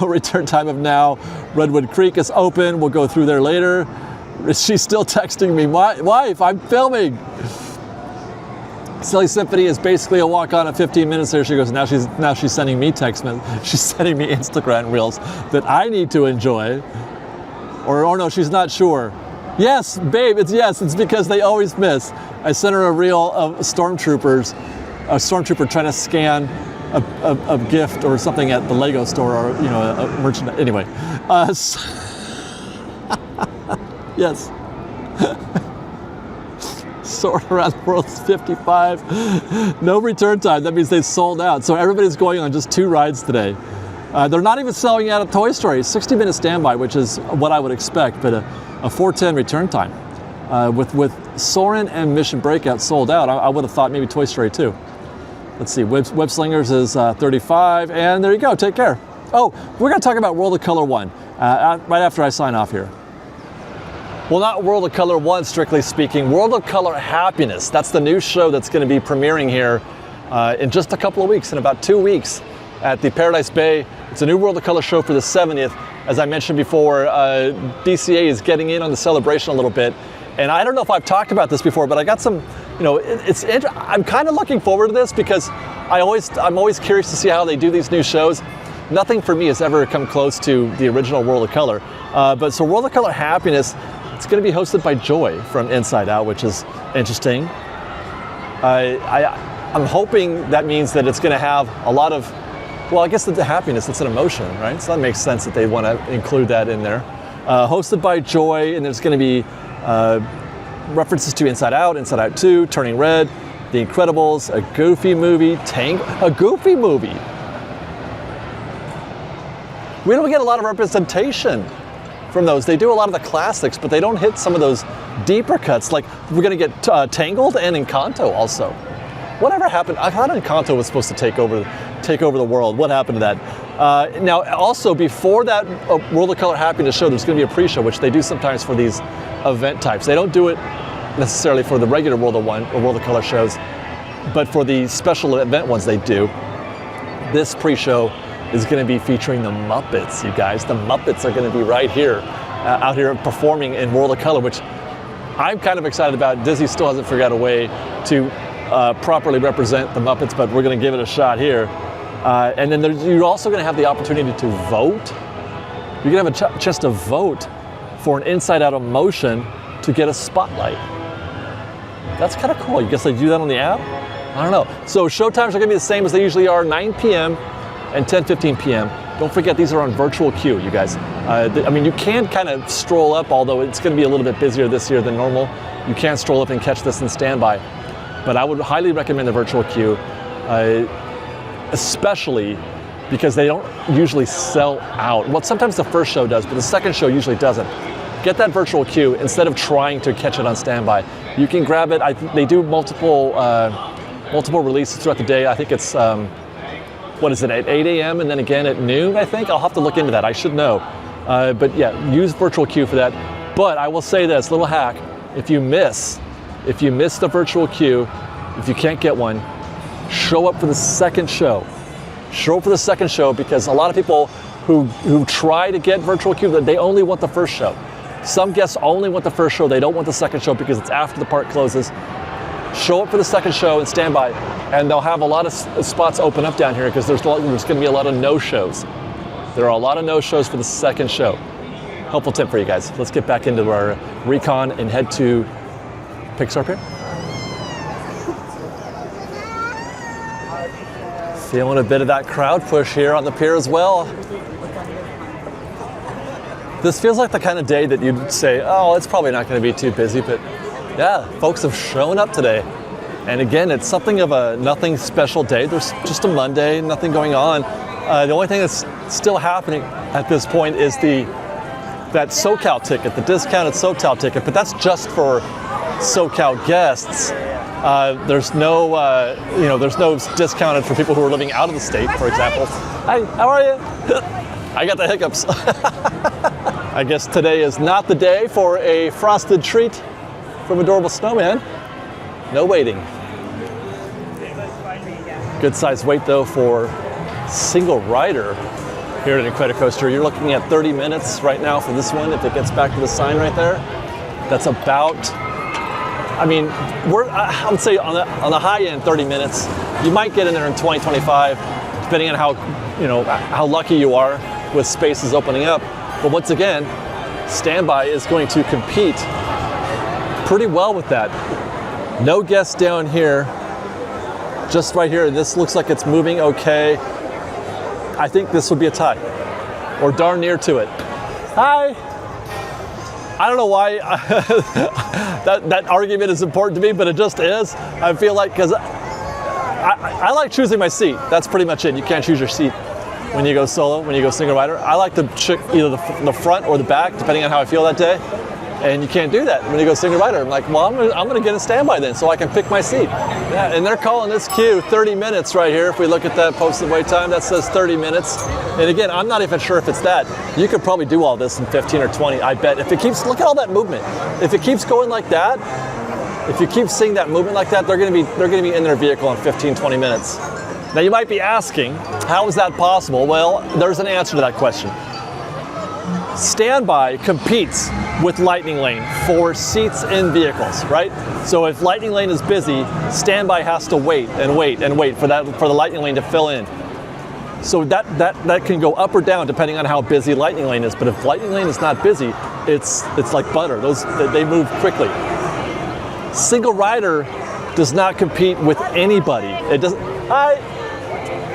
Return time of now. Redwood Creek is open. We'll go through there later. She's still texting me, wife, I'm filming. Silly Symphony is basically a walk on at 15 minutes there. She goes, now she's sending me text messages. She's sending me Instagram reels that I need to enjoy. Or no, she's not sure. Yes, babe, it's because they always miss. I sent her a reel of stormtroopers, a stormtrooper trying to scan a gift or something at the Lego store, or a merchandise. Anyway, yes. Soarin' Around the World is 55. No return time. That means they sold out. So everybody's going on just 2 rides today. They're not even selling out of Toy Story. 60-minute standby, which is what I would expect, but a 4:10 return time. With Soarin' and Mission Breakout sold out, I would have thought maybe Toy Story 2. Let's see, Web Slingers is 35, and there you go, take care. Oh, we're gonna talk about World of Color 1 right after I sign off here. Well, not World of Color 1, strictly speaking, World of Color Happiness. That's the new show that's gonna be premiering here in just a couple of weeks, in about 2 weeks at the Paradise Bay. It's a new World of Color show for the 70th. As I mentioned before, DCA is getting in on the celebration a little bit. And I don't know if I've talked about this before, but I got some, I'm kind of looking forward to this because I'm always curious to see how they do these new shows. Nothing for me has ever come close to the original World of Color. But so World of Color Happiness, it's going to be hosted by Joy from Inside Out, which is interesting. I'm hoping that means that it's going to have a lot of, well, I guess the happiness, it's an emotion, right? So that makes sense that they want to include that in there. Hosted by Joy, and there's going to be references to Inside Out 2, Turning Red, The Incredibles, a Goofy movie, a Goofy movie. We don't get a lot of representation from those. They do a lot of the classics, but they don't hit some of those deeper cuts. Like we're gonna get Tangled and Encanto also. Whatever happened? I thought Encanto was supposed to take over the world. What happened to that? Now, also before that World of Color Happiness show, there's going to be a pre-show, which they do sometimes for these event types. They don't do it necessarily for the regular World of Color shows, but for the special event ones they do. This pre-show is going to be featuring the Muppets, you guys. The Muppets are going to be right here, out here performing in World of Color, which I'm kind of excited about. Disney still hasn't figured out a way to properly represent the Muppets, but we're going to give it a shot here. And then you're also going to have the opportunity to vote. You're going to have a chance to vote for an Inside Out emotion to get a spotlight. That's kind of cool. I guess they do that on the app? I don't know. So showtimes are going to be the same as they usually are, 9 p.m. and 10:15 p.m. Don't forget, these are on virtual queue, you guys. I mean, you can kind of stroll up, although it's going to be a little bit busier this year than normal. You can stroll up and catch this in standby. But I would highly recommend the virtual queue, especially because they don't usually sell out. Well, sometimes the first show does, but the second show usually doesn't. Get that virtual queue instead of trying to catch it on standby. You can grab it. They do multiple releases throughout the day. I think it's, what is it, at 8 a.m. and then again at noon, I think? I'll have to look into that. I should know. But yeah, use virtual queue for that. But I will say this, little hack, if you miss the virtual queue, if you can't get one, show up for the second show. Show up for the second show, because a lot of people who try to get virtual queue, they only want the first show. Some guests only want the first show. They don't want the second show because it's after the park closes. Show up for the second show and stand by, and they'll have a lot of spots open up down here because there's going to be a lot of no-shows. There are a lot of no-shows for the second show. Helpful tip for you guys. Let's get back into our recon and head to Pixar Pier. Feeling a bit of that crowd push here on the pier as well. This feels like the kind of day that you'd say, oh, it's probably not going to be too busy, but yeah, folks have shown up today. And again, it's something of a nothing special day. There's just a Monday, nothing going on. The only thing that's still happening at this point is that SoCal ticket, the discounted SoCal ticket, but that's just for SoCal guests. There's no, there's no discounted for people who are living out of the state, for example. Hi, how are you? I got the hiccups. I guess today is not the day for a frosted treat from Adorable Snowman. No waiting. Good size wait though for single rider here at Incredicoaster. You're looking at 30 minutes right now for this one. If it gets back to the sign right there, that's about, I mean, I would say on the high end 30 minutes. You might get in there in 20, 25, depending on how lucky you are with spaces opening up. But once again, standby is going to compete pretty well with that. No guests down here, just right here. This looks like it's moving okay. I think this would be a tie, or darn near to it. Hi. I don't know why that argument is important to me, but it just is. I feel like, because I like choosing my seat. That's pretty much it. You can't choose your seat when you go solo, when you go single rider. I like to check either the front or the back, depending on how I feel that day. And you can't do that when you go single rider. I'm like, well, I'm gonna get a standby then, so I can pick my seat. Yeah, and they're calling this queue 30 minutes right here. If we look at that posted wait time, that says 30 minutes. And again, I'm not even sure if it's that. You could probably do all this in 15 or 20, I bet. If it keeps, look at all that movement. If it keeps going like that, if you keep seeing that movement like that, they're gonna be in their vehicle in 15, 20 minutes. Now you might be asking, how is that possible? Well, there's an answer to that question. Standby competes with Lightning Lane for seats in vehicles, right? So if Lightning Lane is busy, standby has to wait and wait and wait for the Lightning Lane to fill in. So that can go up or down depending on how busy Lightning Lane is. But if Lightning Lane is not busy, it's like butter. They move quickly. Single rider does not compete with anybody. It doesn't.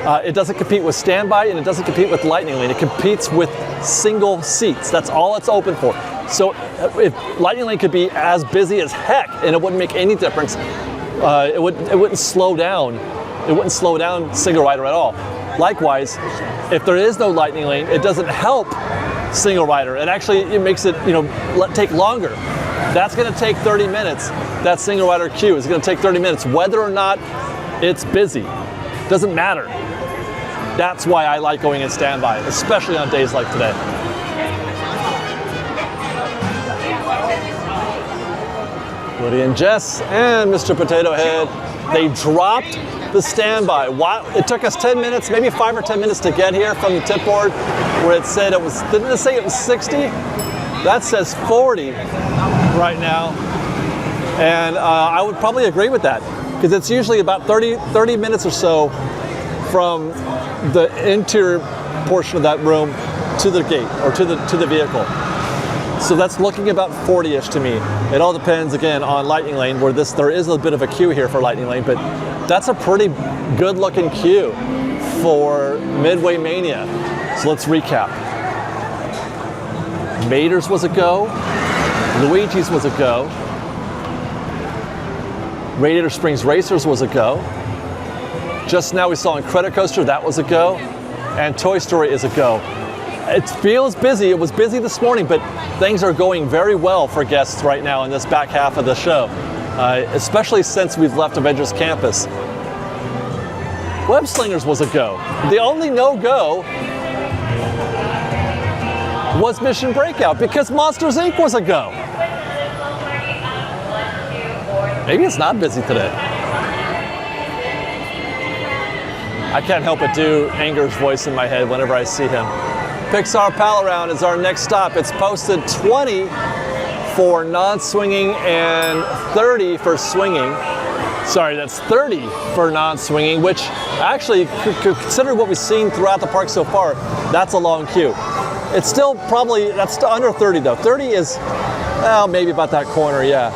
It doesn't compete with standby, and it doesn't compete with Lightning Lane. It competes with single seats. That's all it's open for. So if Lightning Lane could be as busy as heck, and it wouldn't make any difference, it wouldn't slow down. It wouldn't slow down single rider at all. Likewise, if there is no Lightning Lane, it doesn't help single rider. It actually it makes it take longer. That's going to take 30 minutes. That single rider queue is going to take 30 minutes, whether or not it's busy. Doesn't matter. That's why I like going in standby, especially on days like today. Woody and Jess and Mr. Potato Head, they dropped the standby. It took us 10 minutes, maybe 5 or 10 minutes to get here from the tip board where it said didn't it say it was 60? That says 40 right now. And I would probably agree with that, because it's usually about 30 minutes or so from the interior portion of that room to the gate or to the vehicle. So that's looking about 40-ish to me. It all depends again on Lightning Lane, where there is a bit of a queue here for Lightning Lane, but that's a pretty good looking queue for Midway Mania. So let's recap. Mater's was a go, Luigi's was a go, Radiator Springs Racers was a go. Just now we saw Incredicoaster, that was a go. And Toy Story is a go. It feels busy. It was busy this morning, but things are going very well for guests right now in this back half of the show, especially since we've left Avengers Campus. Web Slingers was a go. The only no-go was Mission Breakout, because Monsters Inc. was a go. Maybe it's not busy today. I can't help but do Anger's voice in my head whenever I see him. Pixar Pal Around is our next stop. It's posted 20 for non-swinging and 30 for swinging. Sorry, that's 30 for non-swinging, which actually, considering what we've seen throughout the park so far, that's a long queue. It's still probably, that's under 30 though. 30 is, well, maybe about that corner, yeah.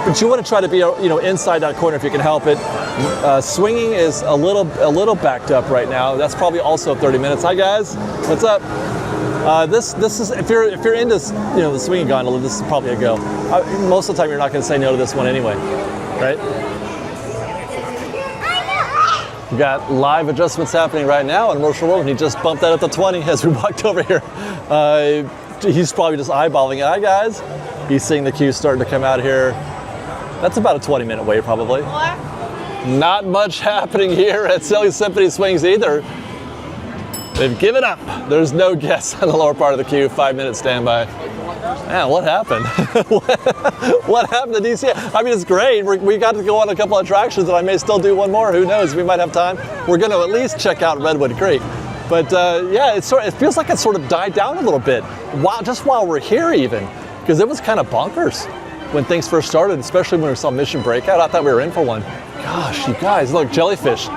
But you want to try to be, inside that corner if you can help it. Swinging is a little backed up right now. That's probably also 30 minutes. Hi guys, what's up? This is if you're into the swinging gondola, this is probably a go. Most of the time you're not going to say no to this one anyway, right? We've got live adjustments happening right now in Morrison World, and he just bumped that up to 20 as we walked over here. He's probably just eyeballing it. Hi guys. He's seeing the queue starting to come out here. That's about a 20-minute wait probably. Not much happening here at Silly Symphony Swings either. They've given up. There's no guests on the lower part of the queue. 5-minute standby. Man, what happened? What happened to DCA? I mean, it's great. We got to go on a couple of attractions, and I may still do one more. Who knows? We might have time. We're going to at least check out Redwood Creek. But yeah, it feels like it sort of died down a little bit. Just while we're here, even, because it was kind of bonkers when things first started, especially when we saw Mission Breakout. I thought we were in for one. Gosh, you guys, look, jellyfish.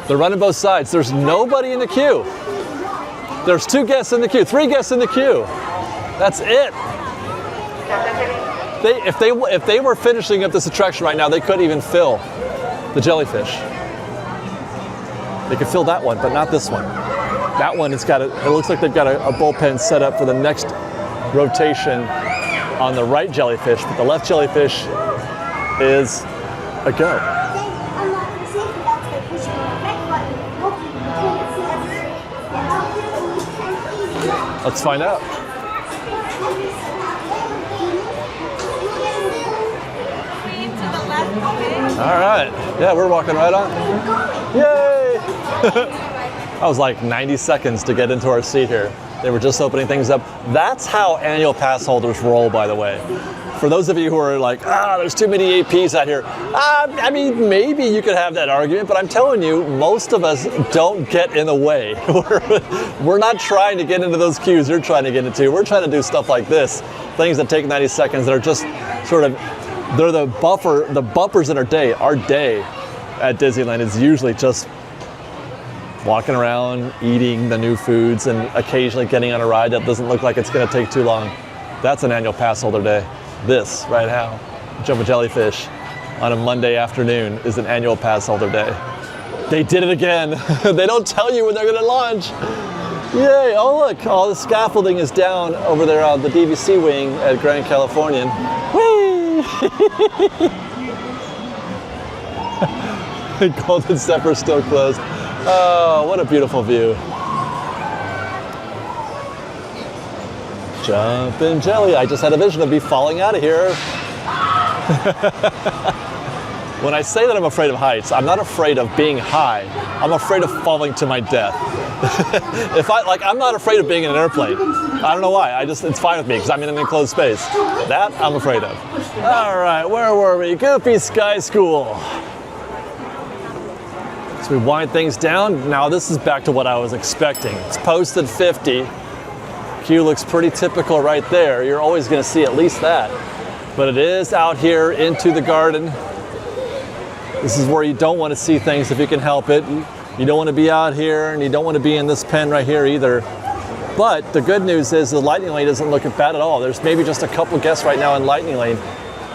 They're running both sides. There's nobody in the queue. There's 2 guests in the queue, 3 guests in the queue. That's it. If they were finishing up this attraction right now, they couldn't even fill the jellyfish. They could fill that one, but not this one. That one, it looks like they've got a bullpen set up for the next rotation on the right jellyfish, but the left jellyfish is a go. Let's find out. All right. Yeah, we're walking right on. Yay! That was like 90 seconds to get into our seat here. They were just opening things up. That's how annual pass holders roll, by the way. For those of you who are like, there's too many APs out here. I mean, maybe you could have that argument, but I'm telling you, most of us don't get in the way. We're not trying to get into those queues you're trying to get into. We're trying to do stuff like this, things that take 90 seconds that are just sort of, they're the bumpers in our day. Our day at Disneyland is usually just walking around, eating the new foods, and occasionally getting on a ride that doesn't look like it's going to take too long. That's an annual pass holder day. This right now, Jumpin Jellyfish on a Monday afternoon is an annual pass holder day. They did it again. They don't tell you when they're going to launch. Yay! Oh look, all the scaffolding is down over there on the DVC wing at Grand Californian. Whee! Golden Zephyr's still closed. Oh, what a beautiful view. Jumpin Jelly. I just had a vision of me falling out of here. When I say that I'm afraid of heights, I'm not afraid of being high. I'm afraid of falling to my death. I'm not afraid of being in an airplane. I don't know why. It's fine with me because I'm in an enclosed space. That I'm afraid of. All right, where were we? Goofy Sky School. So we wind things down. Now this is back to what I was expecting. It's posted 50. Queue looks pretty typical right there. You're always going to see at least that. But it is out here into the garden. This is where you don't want to see things if you can help it. You don't want to be out here, and you don't want to be in this pen right here either. But the good news is the Lightning Lane doesn't look bad at all. There's maybe just a couple guests right now in Lightning Lane.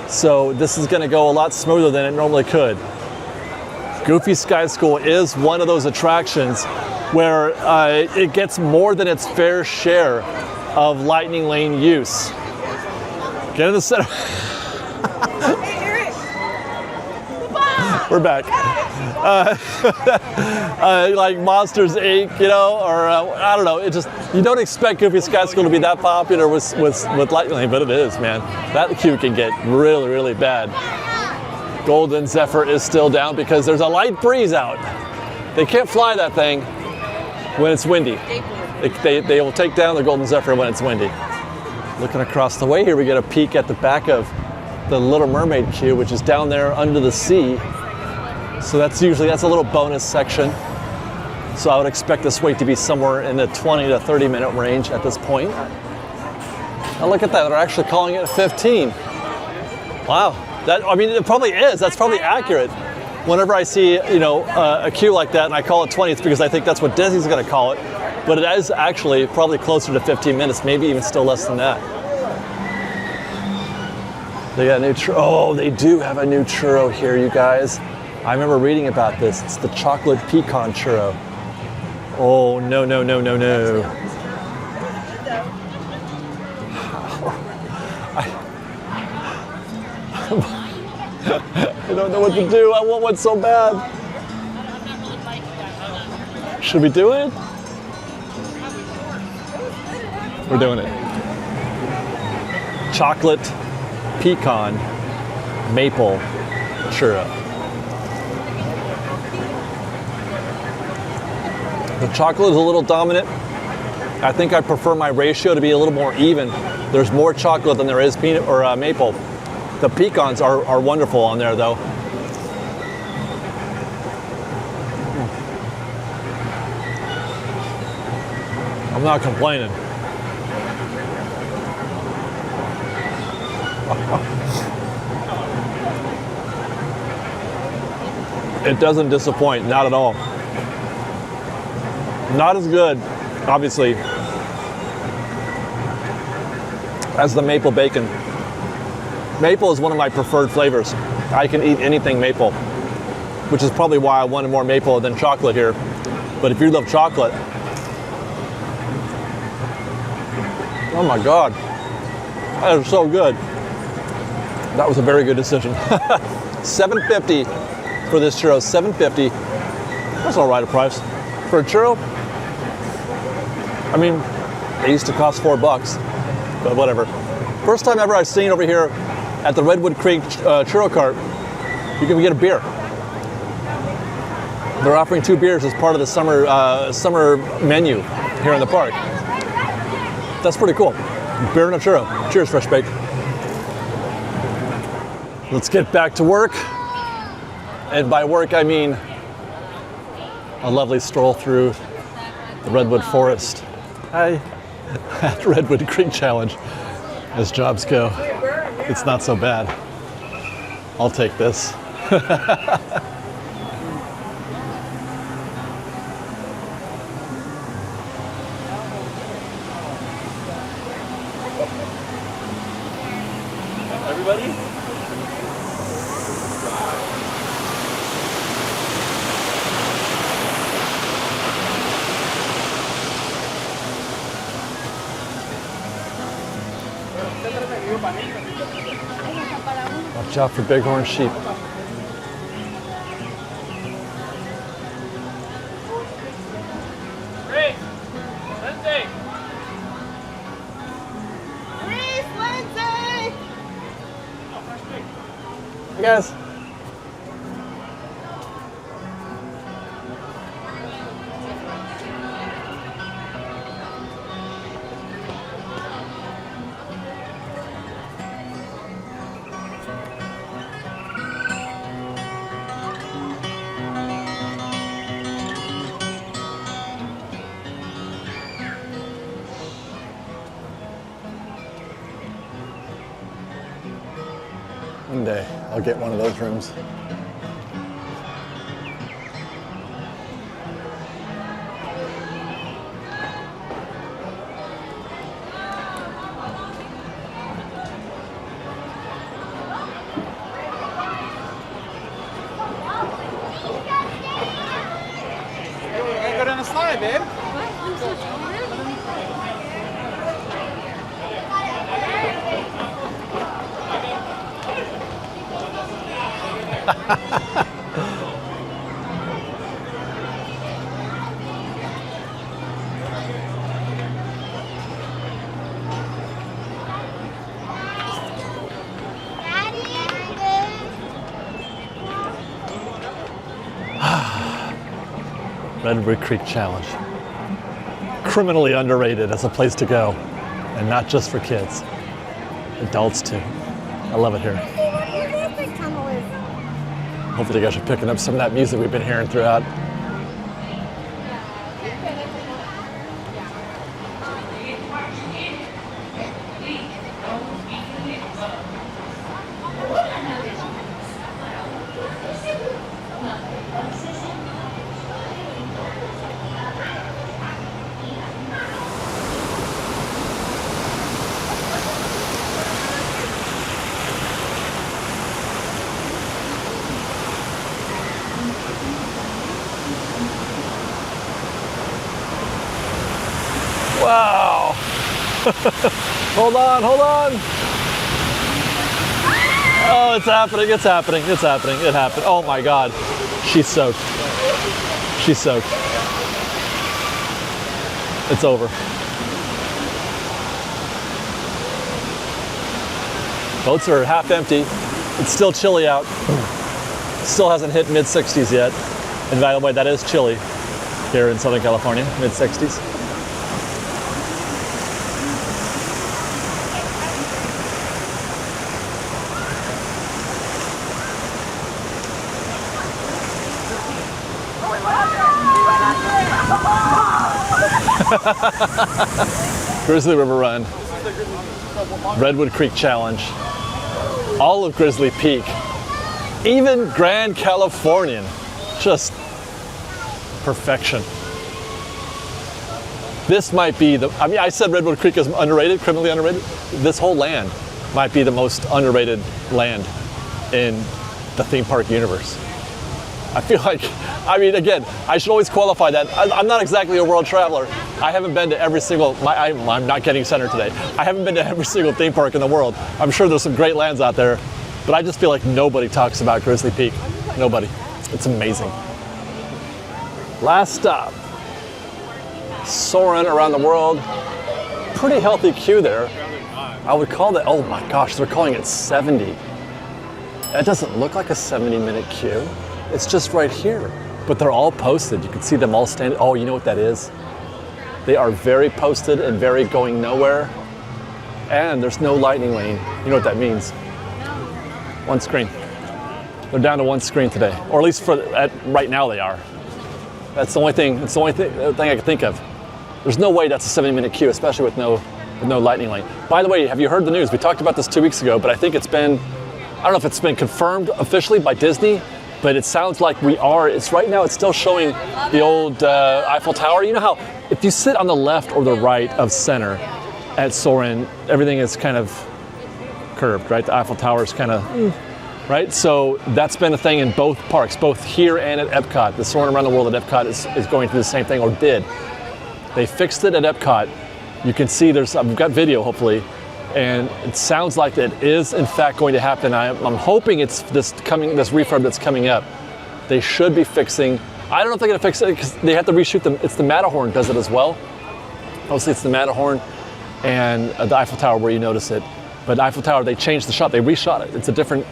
So this is going to go a lot smoother than it normally could. Goofy Sky School is one of those attractions where it gets more than its fair share of Lightning Lane use. Get in the center. We're back. Like Monsters Inc., or I don't know. It just, you don't expect Goofy Sky School to be that popular with Lightning Lane, but it is, man. That queue can get really, really bad. Golden Zephyr is still down because there's a light breeze out. They can't fly that thing when it's windy. They will take down the Golden Zephyr when it's windy. Looking across the way here, we get a peek at the back of the Little Mermaid queue, which is down there under the sea. So that's a little bonus section. So I would expect this wait to be somewhere in the 20 to 30 minute range at this point. Oh, look at that, they're actually calling it 15. Wow, I mean, it probably is, that's probably accurate. Whenever I see, you know, a queue like that and I call it 20, it's because I think that's what Disney's gonna call it. But it is actually probably closer to 15 minutes, maybe even still less than that. They got a new churro. Oh, they do have a new churro here, you guys. I remember reading about this. It's the chocolate pecan churro. Oh, no, no, no, no, no. I don't know what to do. I want one so bad. Should we do it? We're doing it. Chocolate pecan maple churro. The chocolate is a little dominant. I think I prefer my ratio to be a little more even. There's more chocolate than there is peanut or maple. The pecans are wonderful on there though. I'm not complaining. It doesn't disappoint, not at all. Not as good, obviously, as the maple bacon. Maple is one of my preferred flavors. I can eat anything maple, which is probably why I wanted more maple than chocolate here. But if you love chocolate, oh my God, that is so good. That was a very good decision. $7.50 for this churro, $7.50. That's all right a price. For a churro, I mean, they used to cost $4, but whatever. First time ever I've seen over here at the Redwood Creek churro cart, you can get a beer. They're offering 2 beers as part of the summer menu here in the park. That's pretty cool. Beer and a churro. Cheers, FreshBaked. Let's get back to work. And by work, I mean a lovely stroll through the Redwood Forest. Hi. At Redwood Creek Challenge, as jobs go. It's not so bad. I'll take this. Everybody? Watch out for bighorn sheep. Grace! Lindsay! Grace, Lindsay! Hey guys. One day, I'll get one of those rooms. Go down the slide, babe. Redwood Creek Challenge. Criminally underrated as a place to go, and not just for kids, adults too. I love it here. Hopefully you guys are picking up some of that music we've been hearing throughout. Wow. Hold on, hold on. Oh, it's happening, it's happening, it's happening, it happened. Oh my God. She's soaked. She's soaked. It's over. Boats are half empty. It's still chilly out. Still hasn't hit mid-60s yet. And by the way, that is chilly here in Southern California, mid-60s. Grizzly River Run, Redwood Creek Challenge, all of Grizzly Peak, even Grand Californian, just perfection. This might be the, I mean, I said Redwood Creek is underrated, criminally underrated. This whole land might be the most underrated land in the theme park universe. I feel like, I mean, again, I should always qualify that. I'm not exactly a world traveler. I haven't been to every single, I'm not getting centered today. I haven't been to every single theme park in the world. I'm sure there's some great lands out there, but I just feel like nobody talks about Grizzly Peak. Nobody. It's amazing. Last stop, Soarin around the world. Pretty healthy queue there. I would call that, oh my gosh, they're calling it 70. That doesn't look like a 70-minute queue. It's just right here, but they're all posted. You can see them all standing. Oh, you know what that is? They are very posted and very going nowhere. And there's no lightning lane. You know what that means? One screen. They're down to one screen today, or at least right now they are. That's the only thing. It's the only thing I can think of. There's no way that's a 70-minute queue, especially with no lightning lane. By the way, have you heard the news? We talked about this 2 weeks ago, but I think it's been, I don't know if it's been confirmed officially by Disney, but it sounds like we are. It's right now. It's still showing the old Eiffel Tower. You know how if you sit on the left or the right of center at Soarin, everything is kind of curved, right? The Eiffel Tower is kind of, right? So that's been a thing in both parks, both here and at Epcot. The Soarin' Around the World at Epcot is going through the same thing, or did. They fixed it at Epcot. You can see we've got video hopefully, and it sounds like it is in fact going to happen. I'm hoping it's this refurb that's coming up. They should be fixing. I don't know if they're going to fix it because they have to reshoot them. It's the Matterhorn does it as well. Obviously, it's the Matterhorn and the Eiffel Tower where you notice it. But Eiffel Tower, they changed the shot. They reshot it. It's a different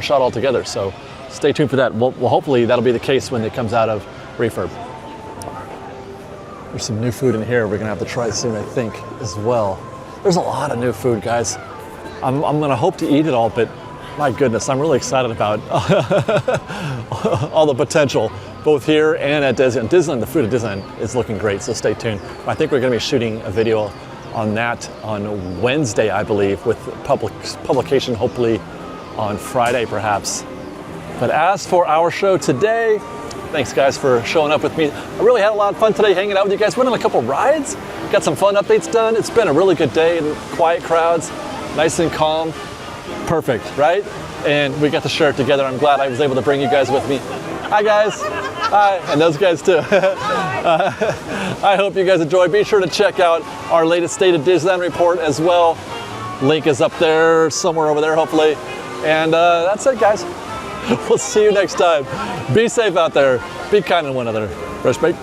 shot altogether. So stay tuned for that. Well, hopefully that'll be the case when it comes out of refurb. There's some new food in here we're going to have to try soon, I think, as well. There's a lot of new food, guys. I'm going to hope to eat it all, but my goodness, I'm really excited about all the potential, both here and at Disneyland. The food at Disneyland is looking great, so stay tuned. I think we're going to be shooting a video on that on Wednesday, I believe, with publication hopefully on Friday, perhaps. But as for our show today, thanks guys for showing up with me. I really had a lot of fun today hanging out with you guys. Went on a couple rides, got some fun updates done. It's been a really good day and quiet crowds, nice and calm. Perfect, right? And we got to share it together. I'm glad I was able to bring you guys with me. Hi guys. Hi, and those guys too. I hope you guys enjoy. Be sure to check out our latest State of Disneyland report as well. Link is up there, somewhere over there hopefully. And that's it guys. We'll see you next time. Be safe out there. Be kind to one another. FreshBaked.